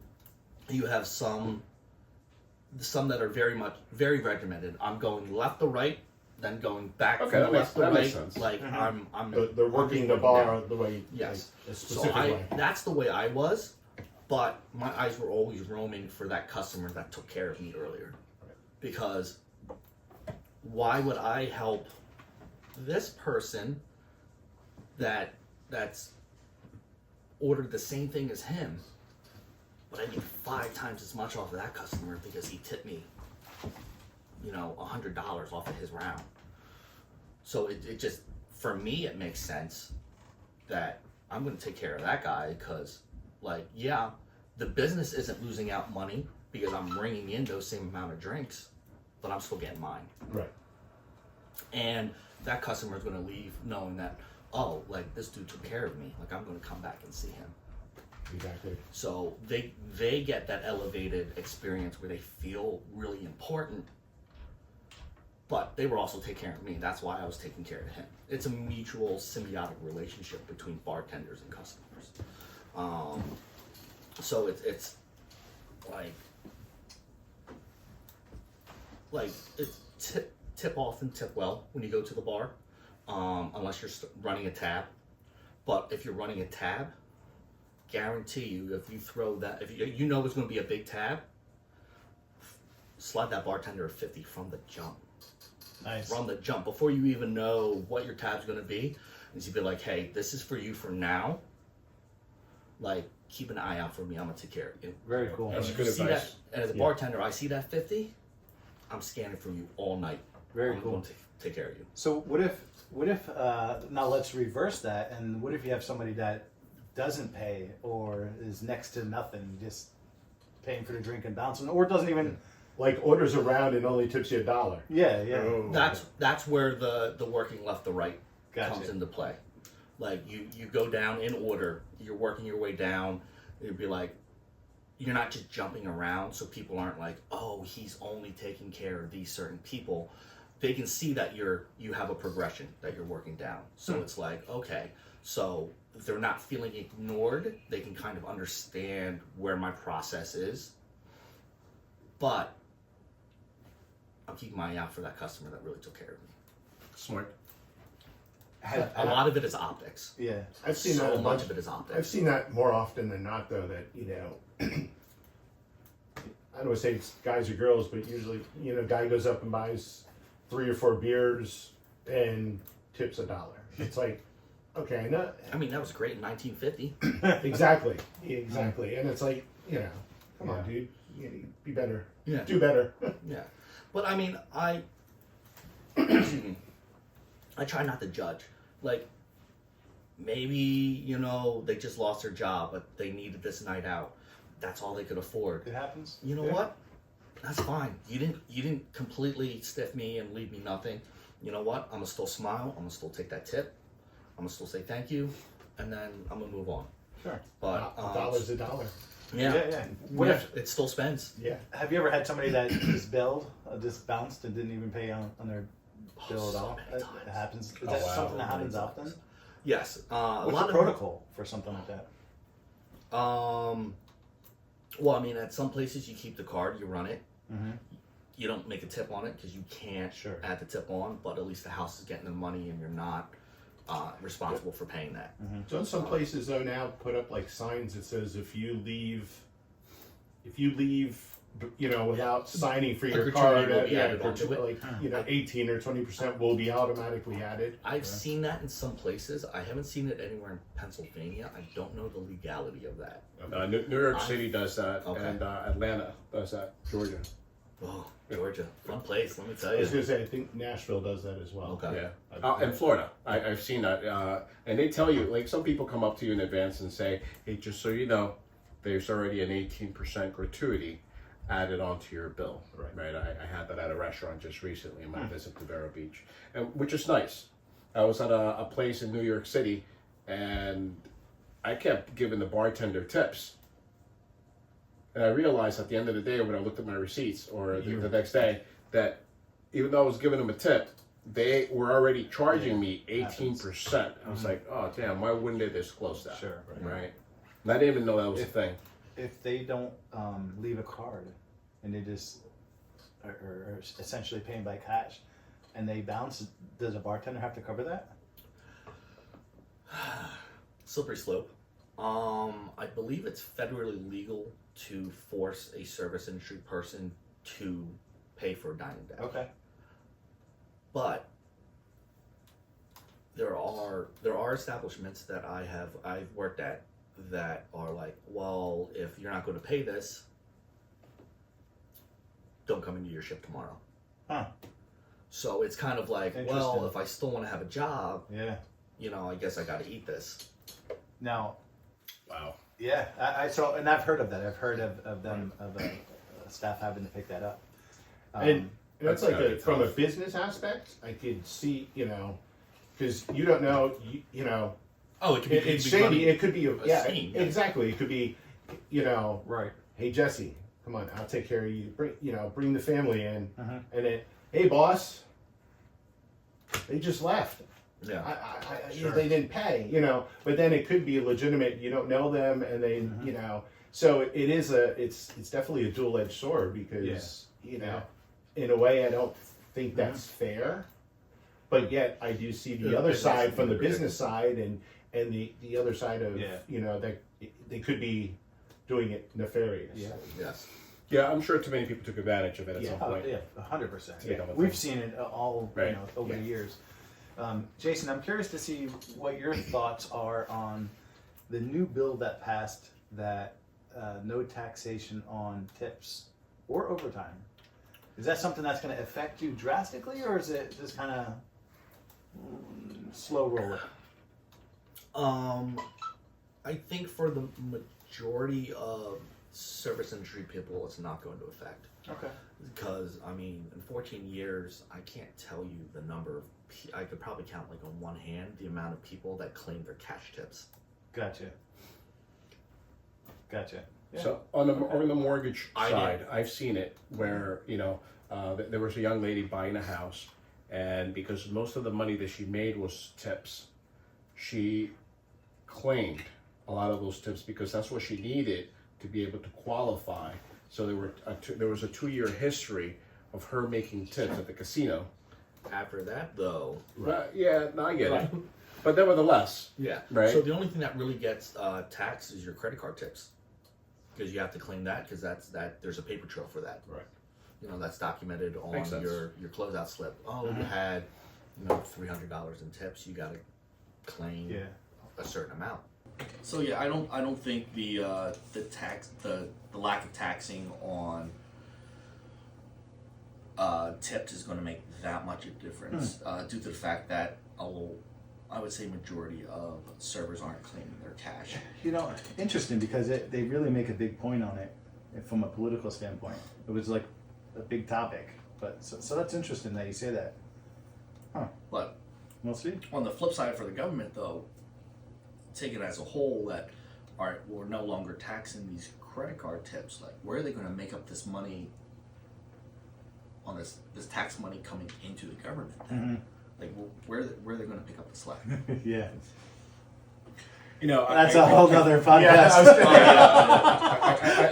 You have some that are very regimented. I'm going left to right, then going back Okay, from that the makes- left to that right. makes sense. Like Mhm. I'm They're working the I'm bar down. the way, Yes. like, a So specific way. that's the way I was, but my eyes were always roaming for that customer that took care of me earlier. Because why would I help this person that's ordered the same thing as him, but I need 5 times as much off of that customer because he tipped me, $100 off of his round. So it just, for me, it makes sense that I'm going to take care of that guy because, like, yeah, the business isn't losing out money because I'm bringing in those same amount of drinks, but I'm still getting mine. Right. And that customer is going to leave knowing that, oh, like, this dude took care of me. Like, I'm going to come back and see him. Exactly. So they get that elevated experience where they feel really important, but they were also taking care of me. That's why I was taking care of him. It's a mutual symbiotic relationship between bartenders and customers. So it's like it's tip off and tip well when you go to the bar, unless you're running a tab. But if you're running a tab, guarantee you, if you throw that, if you know it's going to be a big tab, slide that bartender a 50 from the jump. Nice. From the jump, before you even know what your tab's going to be, is you'd be like, hey, this is for you for now. Like, keep an eye out for me. I'm going to take care of you. Very cool. That's And good you see advice. that, and as a bartender, I see that 50, I'm scanning for you all night. Very I'm cool. going to take care of you. So what if now let's reverse that, and what if you have somebody that doesn't pay or is next to nothing, just paying for the drink and bouncing, or doesn't even Like orders around and only tips you $1. yeah Oh. That's where the working left to right Gotcha. comes into play. Like you go down in order, you're working your way down. It'd be like you're not just jumping around, so people aren't like, oh, he's only taking care of these certain people. They can see that you have a progression that you're working down. So it's like, okay, so if they're not feeling ignored, they can kind of understand where my process is. But I'm keeping my eye out for that customer that really took care of me. Smart. A lot of it is optics. Yeah. I've seen So that a much bunch. of it is I've optics. seen that more often than not, though. That I don't want to say it's guys or girls, but usually, guy goes up and buys 3 or 4 beers and tips $1. It's like, okay, I know. I mean, that was great in 1950. Exactly. And it's like, come on, dude. Be better. Yeah. Do better. Yeah. But I mean, excuse me, I try not to judge. Like, maybe, they just lost their job, but they needed this night out. That's all they could afford. It happens. You know what? That's fine. You didn't completely stiff me and leave me nothing. You know what? I'm gonna still smile. I'm gonna still take that tip. I'm gonna still say thank you, and then I'm gonna move on. Sure. But $1's $1. Yeah. What if it still spends? Yeah. have you ever had somebody that just billed, just bounced and didn't even pay on their bill at so all? many It times. happens. Is Oh, that wow. something that happens often? Yes. A What's lot the of protocol for something like that? Well, I mean, at some places you keep the card, you run it. Mm-hmm. You don't make a tip on it because you can't Sure. add the tip on. But at least the house is getting the money, and you're not responsible for paying that. Don't some places though now put up like signs that says if you leave, without signing for A your gratuity card, will be added onto it. 18 or 20% will be automatically added. I've seen that in some places. I haven't seen it anywhere in Pennsylvania. I don't know the legality of that. New York City does that, Okay. and Atlanta does that. Georgia. Oh, Georgia, fun place. Let me tell I was you. gonna say I think Nashville does that as well. Okay. Yeah, and Florida. I've seen that, and they tell you, like, some people come up to you in advance and say, "Hey, just so you know, there's already an 18% gratuity added onto your bill." Right. I had that at a restaurant just recently in my visit to Vero Beach, and which is nice. I was at a place in New York City, and I kept giving the bartender tips. And I realized at the end of the day, when I looked at my receipts or the next day, that even though I was giving them a tip, they were already charging me 18%. I was like, oh, damn, why wouldn't they disclose that? Sure. Right? And I didn't even know that was a thing. If they don't leave a card and they just are essentially paying by cash and they bounce, does a bartender have to cover that? Slippery slope. I believe it's federally legal to force a service industry person to pay for a dining day. Okay. But there are establishments that I've worked at that are like, well, if you're not going to pay this, don't come into your shift tomorrow. Huh. So it's kind of like, well, Interesting. if I still want to have a job, Yeah. I guess I got to eat this. Now, Wow. yeah, I saw, and I've heard of that. I've heard of them, of staff having to pick that up. And that's That's like gotta be from a tough. business aspect, I could see, because you don't know, Oh, it could be. it's shady. It could be, scene, yeah. exactly. It could be, right. hey Jesse, come on, I'll take care of you. Bring the family in, Uh-huh. and then, hey boss, they just left. Yeah. Sure. They didn't pay, But then it could be legitimate. You don't know them, and they, So it is it's definitely a dual-edged sword because in a way I don't think that's fair, but yet I do see the other side from the business side and the other side of that they could be doing it nefarious. Yeah. Yes. Yeah, I'm sure too many people took advantage of it at Yeah. some Oh, point. yeah, 100%. Yeah. We've seen it all Right. over the years. Jason, I'm curious to see what your thoughts are on the new bill that passed that no taxation on tips or overtime. Is that something that's going to affect you drastically, or is it just kind of slow roll it? I think for the majority of service industry people, it's not going to affect. Okay. Because, I mean, in 14 years, I can't tell you the number of, I could probably count like on one hand the amount of people that claim their cash tips. Gotcha. Yeah. So on the mortgage I side, I've seen it where there was a young lady buying a house, and because most of the money that she made was tips, she claimed a lot of those tips because that's what she needed to be able to qualify. So there was a 2-year history of her making tips at the casino. After that, though, Yeah, no, I get it. But nevertheless, yeah. Right. So the only thing that really gets taxed is your credit card tips. because you have to claim that because there's a paper trail for that. Right. You know, that's documented on Makes sense. your closeout slip. Oh, you had, $300 in tips. You got to claim a certain amount. So yeah, I don't think the lack of taxing on tips is going to make that much of a difference due to the fact that I would say majority of servers aren't claiming their cash. Interesting because they really make a big point on it from a political standpoint. It was like a big topic, but so that's interesting that you say that. Huh? But We'll see. on the flip side for the government, though, take it as a whole that we're no longer taxing these credit card tips. Like, where are they going to make up this money on this tax money coming into the government? Mm-hmm. Like, where are they going to pick up the slack? Yeah. That's a whole other podcast.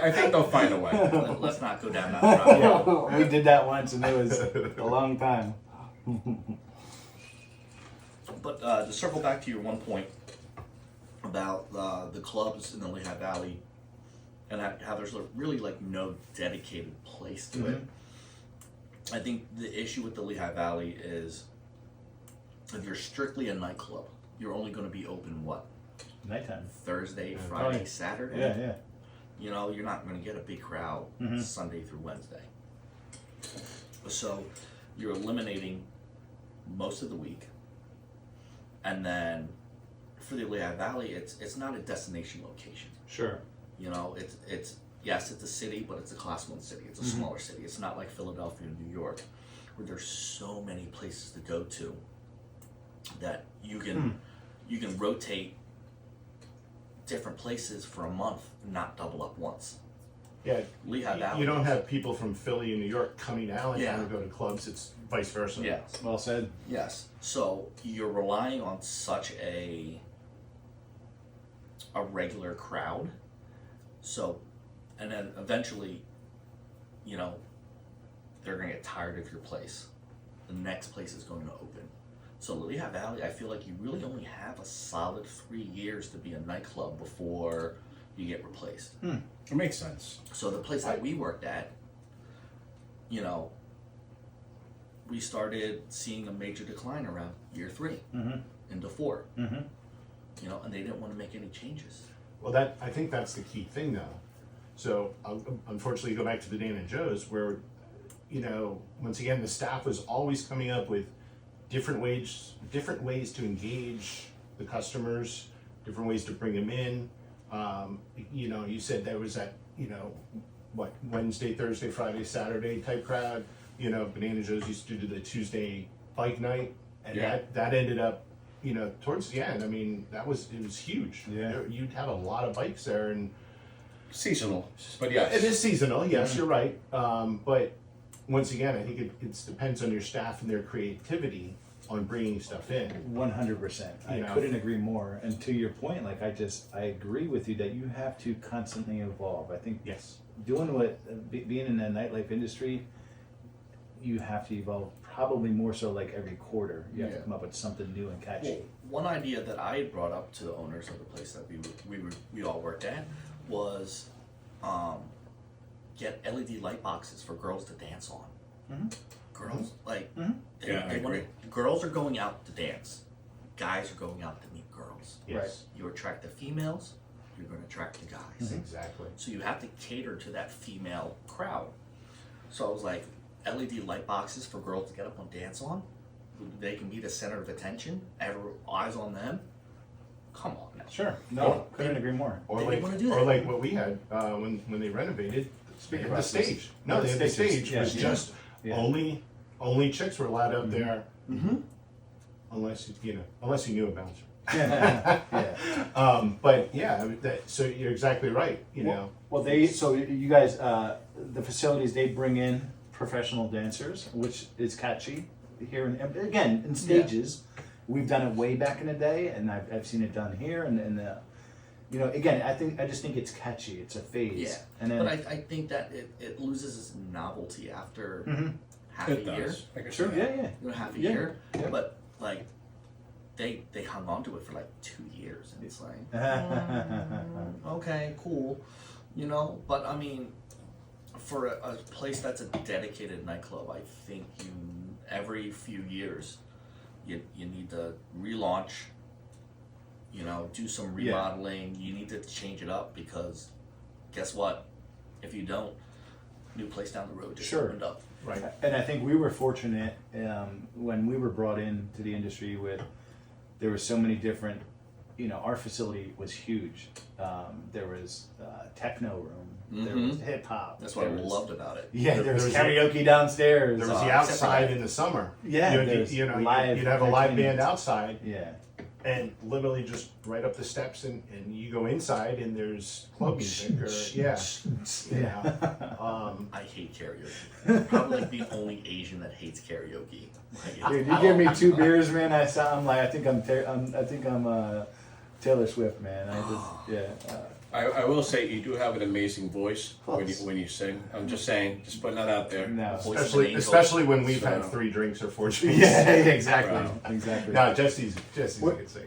I think they'll find a way. Let's not go down that route. We did that once, and it was a long time. But to circle back to your one point about the clubs in the Lehigh Valley and how there's really like no dedicated place to it. I think the issue with the Lehigh Valley is if you're strictly a nightclub, you're only going to be open what? Nighttime. Thursday, Friday, Saturday. Yeah. You're not going to get a big crowd Sunday through Wednesday. So you're eliminating most of the week. And then for the Lehigh Valley, it's not a destination location. Sure. It's yes, it's a city, but it's a class 1 city. It's a smaller city. It's not like Philadelphia and New York, where there's so many places to go to that you can rotate different places for a month and not double up once. Yeah, Lehigh Valley. you don't have people from Philly and New York coming out and Yeah. to go to clubs. It's vice versa. Yes. Well said. Yes. So you're relying on such a regular crowd. So, and then eventually, they're going to get tired of your place. The next place is going to open. So Lehigh Valley, I feel like you really only have a solid 3 years to be a nightclub before you get replaced. It makes sense. So the place that we worked at, we started seeing a major decline around year 3 into 4. And they didn't want to make any changes. Well, I think that's the key thing, though. So, unfortunately, go back to the Dan and Joe's, where, once again, the staff was always coming up with different ways to engage the customers, different ways to bring them in. You said there was that, Wednesday, Thursday, Friday, Saturday type crowd. Banana Joe's used to do the Tuesday bike night, and that ended up, towards the end. I mean, it was huge. Yeah. You'd have a lot of bikes there, and Seasonal, but yes. it is seasonal. Yes, you're right. But once again, I think it depends on your staff and their creativity on bringing stuff in. 100%. I couldn't agree more. And to your point, like I agree with you that you have to constantly evolve. I think Yes. doing being in the nightlife industry, you have to evolve probably more so like every quarter. You have to come up with something new and catchy. Well, one idea that I had brought up to the owners of the place that we all worked at was get LED light boxes for girls to dance on. Girls girls are going out to dance. Guys are going out to meet girls. Yes. Right. You attract the females, you're going to attract the guys. Exactly. So you have to cater to that female crowd. So I was like, LED light boxes for girls to get up and dance on. They can be the center of attention. Eyes on them. Come on now. Sure. No, couldn't agree more. Or They like, didn't wanna do or that. like what we had when they renovated. They had the boxes. stage. No, they had the Stages. stage. Yeah, was yeah. just only chicks were allowed up there, Mm-hmm. unless you knew a bouncer. Yeah. But yeah, so you're exactly right. Well, you guys, the facilities, they bring in professional dancers, which is catchy here. And again, in stages, we've done it way back in the day, and I've seen it done here. And again, I just think it's catchy. It's a phase. Yeah. And then, But I think that it loses its novelty after half It a year. does. I can see sure, that. yeah. Half a Yeah. year. Yeah. But like they hung on to it for like 2 years, and it's like okay, cool. you know. But I mean, for a place that's a dedicated nightclub, I think every few years, you need to relaunch. You know, do some remodeling. You need to change it up because, guess what? If you don't, new place down the road just opened up. Right. And I think we were fortunate when we were brought into the industry there were so many different, our facility was huge. There was techno room, there was hip hop. That's what I loved about it. Yeah, there was There was karaoke downstairs. There was the outside in the summer. Yeah, you'd have a live band outside, Yeah. and literally just right up the steps, and you go inside, and there's club music, or I hate karaoke. Probably like the only Asian that hates karaoke. Like, Dude, you give me 2 beers, man. I'm like, I think I'm Taylor Swift, man. I will say you do have an amazing voice when you sing. I'm just saying, just putting that out there. No. especially when we've So- had 3 drinks or 4 drinks. Yeah, exactly, Wow. exactly. No, Jesse's a good singer.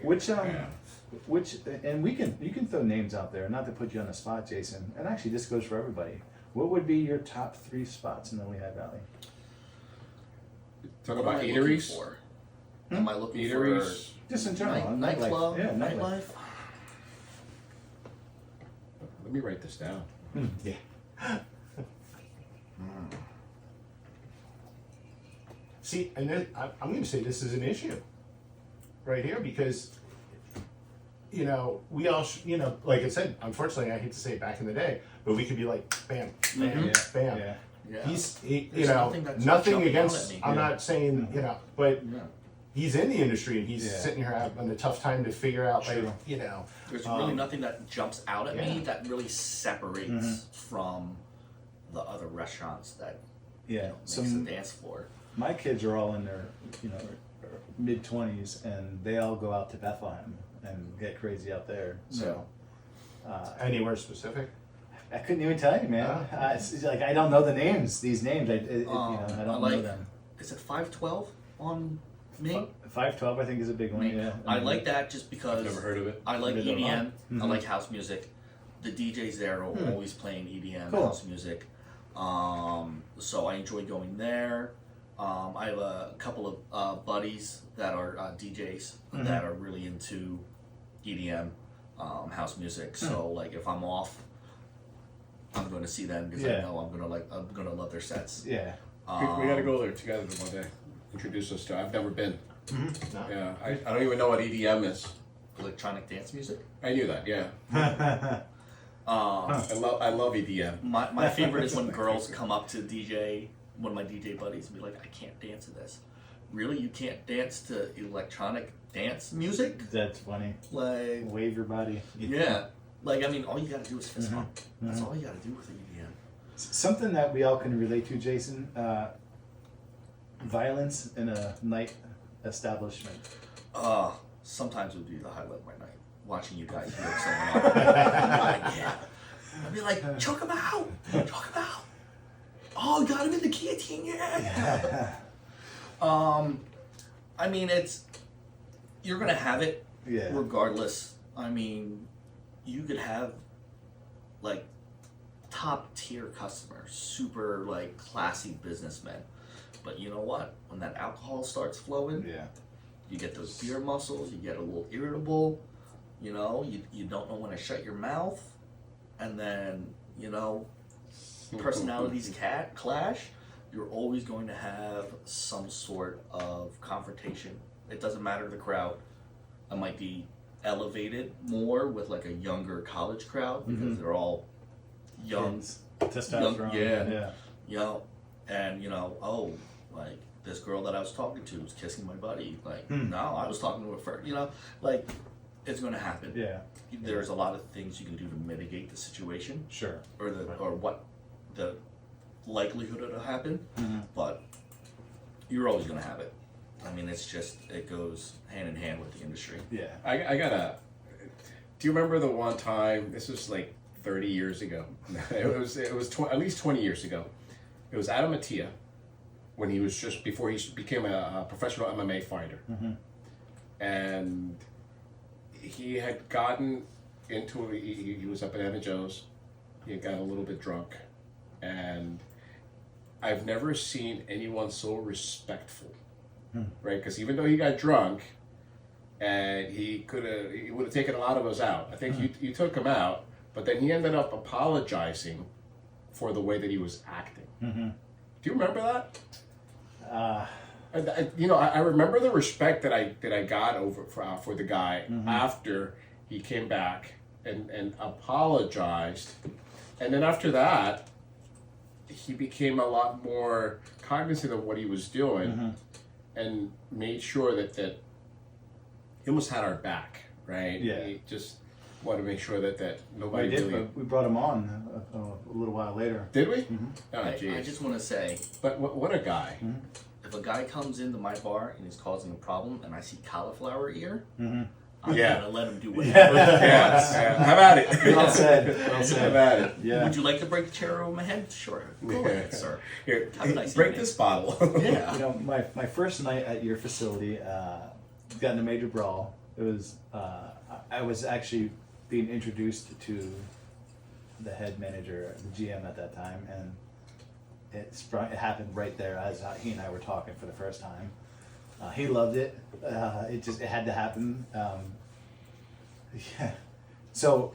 Which and you can throw names out there, not to put you on the spot, Jason. And actually, this goes for everybody. What would be your top 3 spots in the Lehigh Valley? Talk what about am I looking eateries. for? Am I looking Eateries. Just in general, nightclub? Yeah, Nightlife? Let me write this down. Yeah. See, and then I'm going to say this is an issue right here because, we all, like I said, unfortunately, I hate to say it back in the day, but we could be like, bam, bam, bam. Yeah. Yeah. He's, nothing that's nothing jumping out against, at me. I'm Yeah. not saying, but Yeah. he's in the industry and he's Yeah. sitting here having a tough time to figure out, like, True. There's really nothing that jumps out at me yeah. that really separates from the other restaurants that Yeah. makes the dance floor. My kids are all in their, mid-20s, and they all go out to Bethlehem and get crazy out there. So, anywhere specific. I couldn't even tell you, man. It's like I don't know the names. These names, I don't know them. Is it 512 on Main? 512, I think, is a big one. Main. Yeah, I like that just I've because never heard of it. I like Neither have I. EDM. I Mhm. like house music. The DJs there are always playing EDM Cool. house music. So I enjoy going there. I have a couple of buddies that are DJs that are really into EDM house music. So like if I'm off, I'm going to see them because I know I'm gonna love their sets. Yeah. We got to go there together one day. Introduce us to. I've never been. No. Yeah, I don't even know what EDM is. Electronic dance music. I knew that. Yeah, I love EDM. My favorite is when girls come up to DJ, one of my DJ buddies, and be like, I can't dance to this. Really? You can't dance to electronic dance music? That's funny. Like, Wave your body. yeah. Like, I mean, all you gotta do is fist bump. That's all you gotta do with EDM. Something that we all can relate to, Jason. Violence in a night establishment. Sometimes it would be the highlight of my night. Watching you guys work someone up. I'd be like, choke him out! Choke him out! Oh, got him in the guillotine, yeah! I mean, you're gonna have it Yeah. regardless. I mean, you could have like top tier customers, super like classy businessmen. But you know what? When that alcohol starts flowing, Yeah. you get those beer muscles, you get a little irritable, you don't know when to shut your mouth, and then, personalities clash, you're always going to have some sort of confrontation. It doesn't matter the crowd. It might be elevated more with like a younger college crowd because they're all young, Testosterone. yeah. And like this girl that I was talking to was kissing my buddy. Like, no, I was talking to her first. Like it's going to happen. Yeah. There's a lot of things you can do to mitigate the situation, Sure. or what the likelihood it'll happen. But you're always going to have it. I mean, it goes hand in hand with the industry. Yeah. I gotta. Do you remember the one time? This was like 30 years ago. It was at least 20 years ago. It was Adam Mattia when he was just before he became a professional MMA fighter, and he had gotten into he was up at Anna Joe's, he got a little bit drunk, and I've never seen anyone so respectful, right? Because even though he got drunk, and he would have taken a lot of us out. I think you took him out, but then he ended up apologizing for the way that he was acting. Mm-hmm. Do you remember that? I remember the respect that I got over for the guy after he came back and apologized, and then after that, he became a lot more cognizant of what he was doing, and made sure that he almost had our back, right? Yeah. He just wanted to make sure that nobody We did, really. but we brought him on a little while later. Did we? Oh, I geez. just want to say, But what a guy. if a guy comes into my bar and is causing a problem, and I see cauliflower ear, I'm Yeah. gonna let him do whatever. Yeah. Have at it. Well said. Well Have said. at it. Yeah. Would you like to break the chair over my head? Sure. Go ahead, sir. Here, Have a nice break evening. this bottle. Yeah. You know, my first night at your facility, got in a major brawl. It was I was actually being introduced to the head manager, the GM at that time, and it happened right there as he and I were talking for the first time. He loved it. It had to happen. Yeah. So,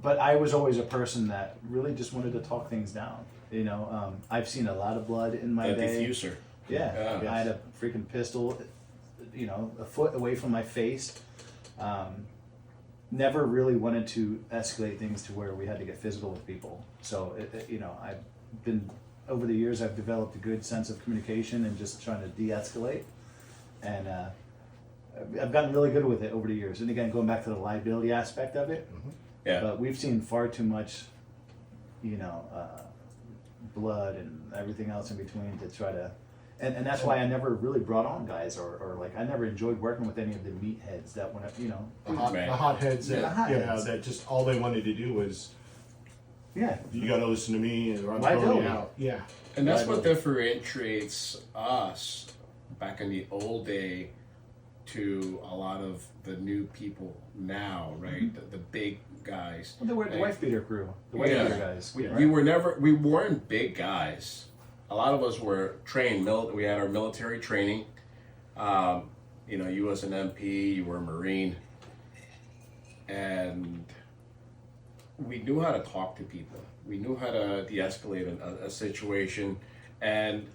but I was always a person that really just wanted to talk things down. You know, I've seen a lot of blood in my A day. diffuser. Yeah, Yeah. I had a freaking pistol, you know, a foot away from my face. Never really wanted to escalate things to where we had to get physical with people. So, you know, I've been, over the years, I've developed a good sense of communication and just trying to de-escalate. And I've gotten really good with it over the years. And again, going back to the liability aspect of it, Yeah. but we've seen far too much, you know, blood and everything else in between to try to, and that's why I never really brought on guys or like I never enjoyed working with any of the meatheads that went up, you know. Right. The hotheads that, Yeah, the hotheads. you know, that just all they wanted to do was, Yeah, you gotta listen to me and I'm Liability. throwing you out. Yeah. And that's what Liability. differentiates us back in the old day to a lot of the new people now, right? The big guys. well, they were the Hey. wife beater crew, the wife Yeah. beater guys. We weren't big guys. A lot of us were trained. We had our military training. You know, you was an MP, you were a Marine, and we knew how to talk to people. We knew how to de-escalate a situation, and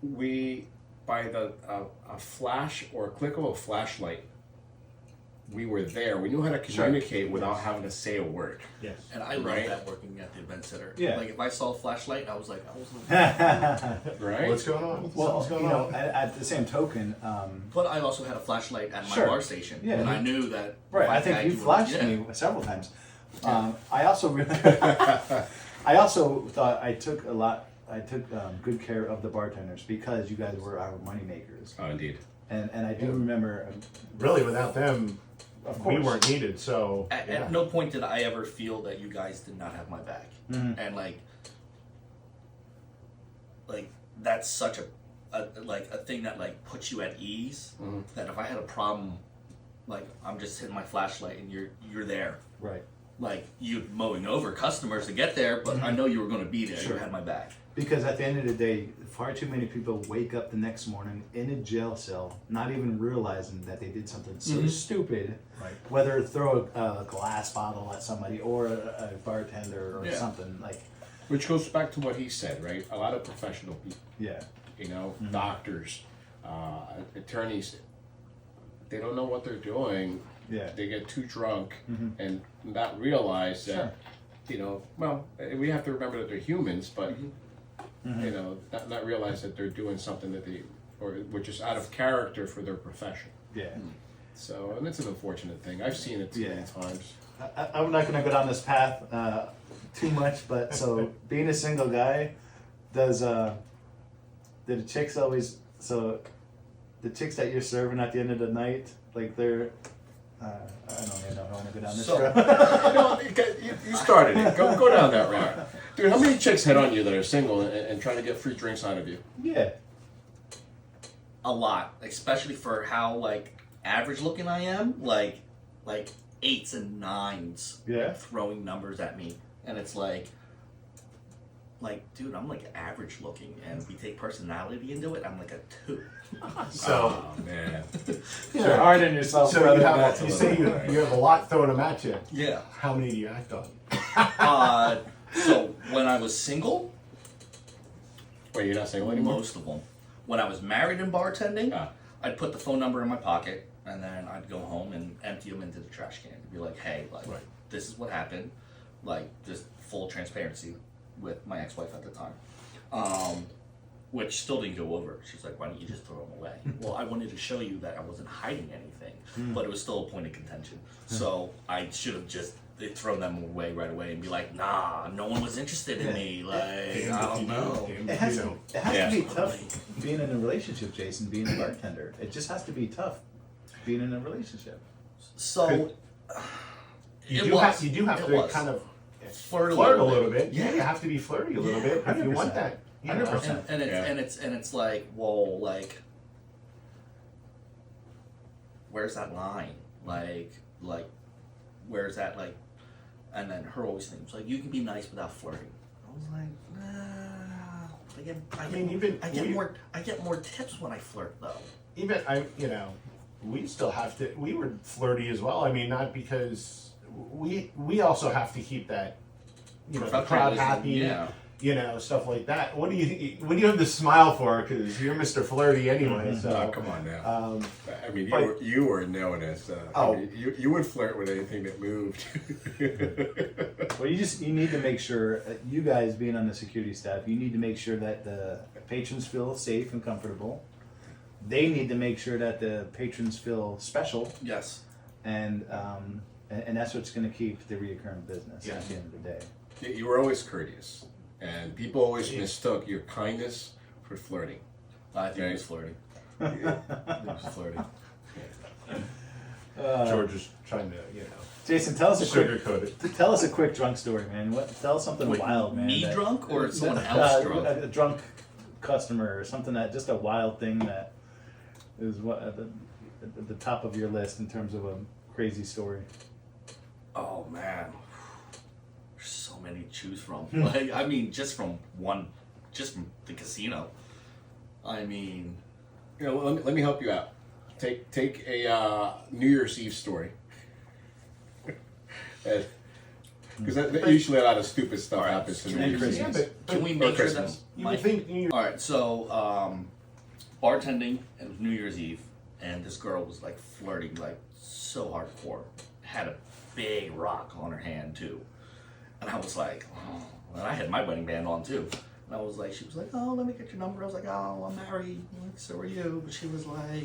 we, by a flash or a click of a flashlight, we were there. We knew how to communicate without having to say a word. Yes. And I love Right. that working at the event center. Yeah. Like if I saw a flashlight, I was like, Right? What's going on? Well, Something's going you know, on. at the same token, But I also had a flashlight at my Sure. bar station, Yeah. and I knew that. right? if I think had you to- flashed yeah. me several times. I also I also thought I took good care of the bartenders because you guys were our money makers, Oh, indeed. and I do remember, Really, without them, of we course, weren't needed. So At, yeah. at no point did I ever feel that you guys did not have my back, and like that's such a thing that like puts you at ease. That if I had a problem, like I'm just hitting my flashlight and you're there. right? Like you mowing over customers to get there, but I know you were going to be there. Sure. You had my back. Because at the end of the day, far too many people wake up the next morning in a jail cell, not even realizing that they did something so stupid. Right. Whether throw a glass bottle at somebody or a bartender or Yeah. something like, Which goes back to what he said, right? A lot of professional people, yeah, you know, doctors, attorneys, they don't know what they're doing. yeah, They get too drunk and not realize that, Sure. you know, well, we have to remember that they're humans, but, you know, not realize that they're doing something that which is out of character for their profession. yeah. So, and it's an unfortunate thing. I've seen it too many Yeah. times. I'm not gonna go down this path too much, but so being a single guy, did the chicks always the chicks that you're serving at the end of the night, like they're I don't even know if I want to go down this So- road. No, you started it. Go down that route. Dude, how many chicks hit on you that are single and trying to get free drinks out of you? Yeah, A lot, especially for how like average looking I am. Like 8s and 9s. yeah. Throwing numbers at me and it's like, dude, I'm like average looking, and if we take personality into it, I'm like a 2. So, Oh man. You're hard on yourself, so brother. you say you have a lot throwing them at you. Yeah. How many do you act on? So when I was single, Wait, you're not single anymore? most of them. When I was married and bartending, Ah. I'd put the phone number in my pocket, and then I'd go home and empty them into the trash can. Be like, hey, like, Right. this is what happened. Like, just full transparency with my ex-wife at the time. Which still didn't go over. She's like, why don't you just throw them away? Well, I wanted to show you that I wasn't hiding anything, but it was still a point of contention. So I should have just thrown them away right away and be like, nah, no one was interested in me. Like, I don't know. It has, it has to be Yeah. tough being in a relationship, Jason, being a bartender. It just has to be tough being in a relationship. So You it do was. have, you do have It to was. kind of Flirt a flirt a little little bit. bit. Yeah, you have to be flirty a little bit if you want 100%. that. You know. 100%. And it's like, well, like, where's that line? Like, where's that, like, and then her always thinks like, you can be nice without flirting. I was like, nah. I get more tips when I flirt though. Even we still have to. We were flirty as well. I mean, not because we also have to keep that, the crowd Professionalism, happy. yeah. Stuff like that. What do you have to smile for? Because you're Mr. Flirty anyway. So Oh, come on now. I mean, but- you were known as. You would flirt with anything that moved. Well, you need to make sure, you guys being on the security staff, you need to make sure that the patrons feel safe and comfortable. They need to make sure that the patrons feel special, Yes. and that's what's going to keep the reoccurring business Yeah. at the end of the day. You were always courteous, and people always mistook your kindness for flirting. I think Right. he was flirting. I think he was flirting. George is trying to, Jason, tell us a quick drunk story, man. Tell us something Wait, wild, man. me that- drunk or someone else drunk? A drunk customer or something, that just a wild thing that is what at the top of your list in terms of a crazy story. Oh man, there's so many to choose from. Like, I mean, just from the casino. I mean, Let me help you out. Take a New Year's Eve story. Because usually a lot of stupid stuff Alright, happens to can New we- Year's Yeah, Eve. can we make sure that Christmas. you would think all right? So, bartending and New Year's Eve, and this girl was like flirting like so hardcore. Had a big rock on her hand too, and I was like, oh. And I had my wedding band on too. And I was like, she was like, oh, let me get your number. I was like, oh, I'm married. I'm like, so are you? But she was like,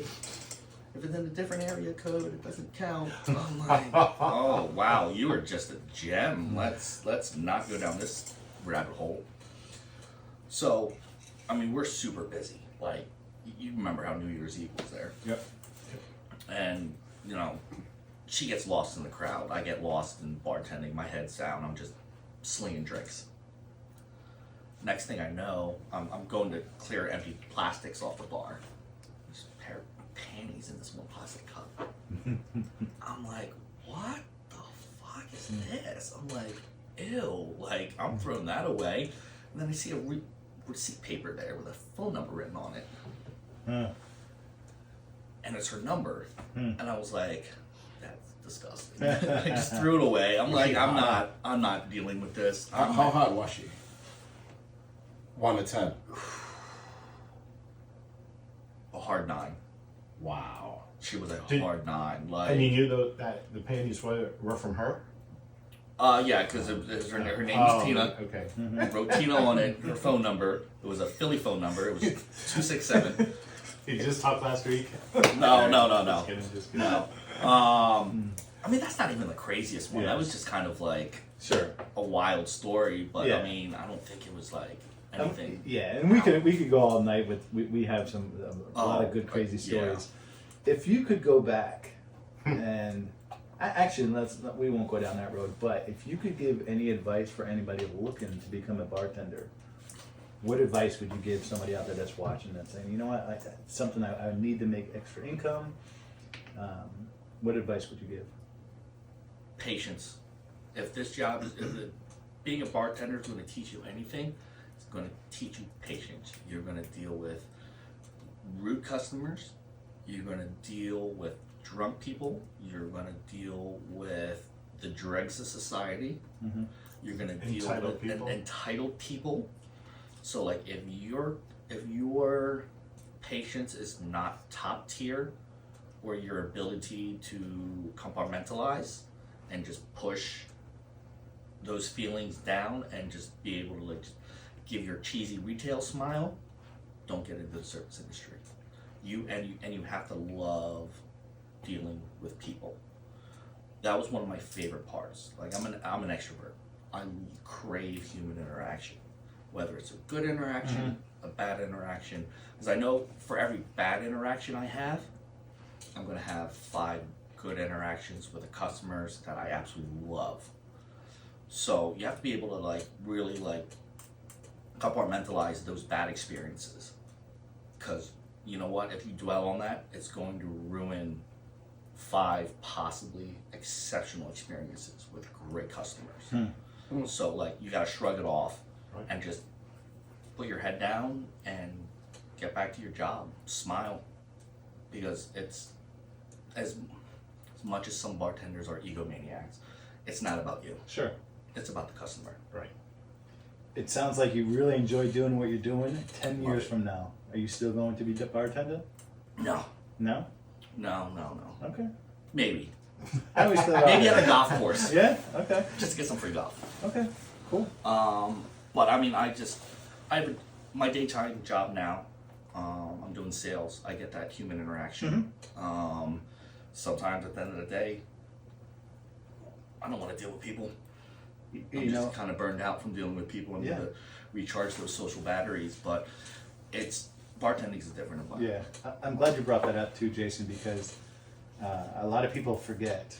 if it's in a different area code, it doesn't count. I'm like, oh wow, you are just a gem. Let's not go down this rabbit hole. So, I mean, we're super busy. Like, you remember how New Year's Eve was there? Yep. And she gets lost in the crowd. I get lost in bartending. My head's down. I'm just slinging drinks. Next thing I know, I'm going to clear empty plastics off the bar. There's a pair of panties in this one plastic cup. I'm like, what the fuck is this? I'm like, ew. Like, I'm throwing that away. And then I see a receipt paper there with a phone number written on it. Huh. And it's her number. And I was like, that's disgusting. I just threw it away. I'm like, I'm not dealing with this. How hot was she? 1 to 10. A hard 9. Wow. She was a Did- hard 9. Like, and you knew that the panties were from her. yeah, because her name was Tina. Okay. I wrote Tina on it. Her phone number. It was a Philly phone number. It was 267. You just talked last week. No. Just kidding. No. I mean, that's not even the craziest one. Yeah. That was just kind of like Sure. a wild story. But Yeah. I mean, I don't think it was like anything. Yeah, and we could go all night with. We have some a lot of good crazy yeah. stories. If you could go back, and actually we won't go down that road. But if you could give any advice for anybody looking to become a bartender, what advice would you give somebody out there that's watching and saying, you know what, something I need to make extra income? What advice would you give? Patience. If this job is, being a bartender is going to teach you anything, it's going to teach you patience. You're going to deal with rude customers. You're going to deal with drunk people. You're going to deal with the dregs of society. Mhm. You're going to deal Entitled with people. entitled people. So like if your patience is not top tier, or your ability to compartmentalize and just push those feelings down and just be able to like give your cheesy retail smile, don't get into the service industry. You have to love dealing with people. That was one of my favorite parts. Like I'm an extrovert. I crave human interaction, whether it's a good interaction, a bad interaction. Because I know for every bad interaction I have, I'm gonna have 5 good interactions with the customers that I absolutely love. So you have to be able to like really like compartmentalize those bad experiences, because you know what, if you dwell on that, it's going to ruin 5 possibly exceptional experiences with great customers. So like you gotta shrug it off Right. and just put your head down and get back to your job, smile, because it's as much as some bartenders are egomaniacs, it's not about you, Sure. it's about the customer. Right. It sounds like you really enjoy doing what you're doing. 10 years it. from now, are you still going to be bartender? No, No? no. Okay. Maybe I always thought maybe at a golf course, Yeah? Okay. just to get some free golf. Okay. Cool. But I mean, I have my daytime job now. I'm doing sales. I get that human interaction. Sometimes at the end of the day, I don't want to deal with people. I'm You know, just kind of burned out from dealing with people and need Yeah. to recharge those social batteries. But bartending is a different environment. yeah. I'm glad you brought that up too, Jason, because a lot of people forget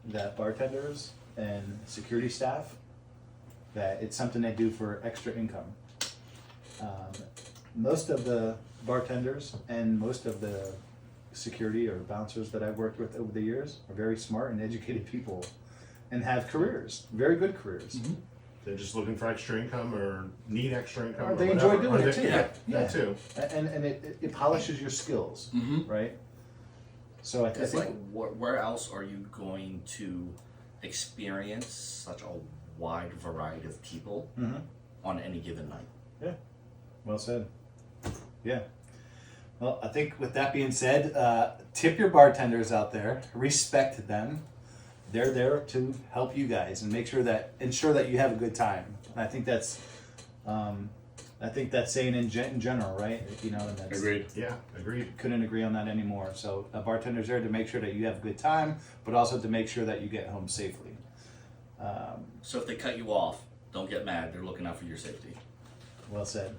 that bartenders and security staff, that it's something they do for extra income. Most of the bartenders and most of the security or bouncers that I've worked with over the years are very smart and educated people and have careers, very good careers. They're just looking for extra income or need extra income. Or Or they enjoy whatever. doing Or it they- too. Yeah, Yeah. that too. And it polishes your skills, right? So I It's think like, where else are you going to experience such a wide variety of people on any given night? well said. Yeah. Well, I think with that being said, tip your bartenders out there, respect them. They're there to help you guys and ensure that you have a good time. I think that's saying in general, right? You know, and that's, Agreed. Yeah, agreed. couldn't agree on that anymore. So a bartender's there to make sure that you have a good time, but also to make sure that you get home safely. So if they cut you off, don't get mad. They're looking out for your safety. Well said.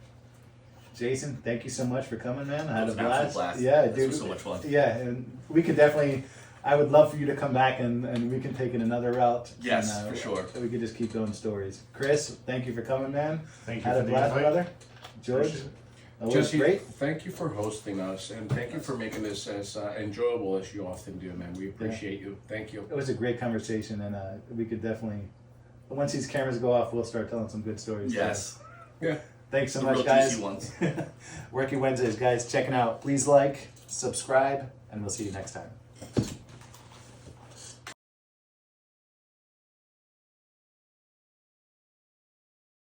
Jason, thank you so much for coming, man. I had It was a an absolute blast. blast. Yeah, This dude. was so much fun. Yeah, and we could definitely. I would love for you to come back and we can take it another route. Yes, and, for sure. We could just keep doing stories. Chris, thank you for coming, man. Thank you Had for a the blast, invite. brother. George, Appreciate it. that was Jesse, great. thank you for hosting us, and thank you for making this as enjoyable as you often do, man. We appreciate you. Thank you. It was a great conversation, and we could definitely. Once these cameras go off, we'll start telling some good stories. Yes. Yeah. Thanks so The much, real guys. juicy ones. Working Wednesdays, guys. Checking out. Please like, subscribe, and we'll see you next time.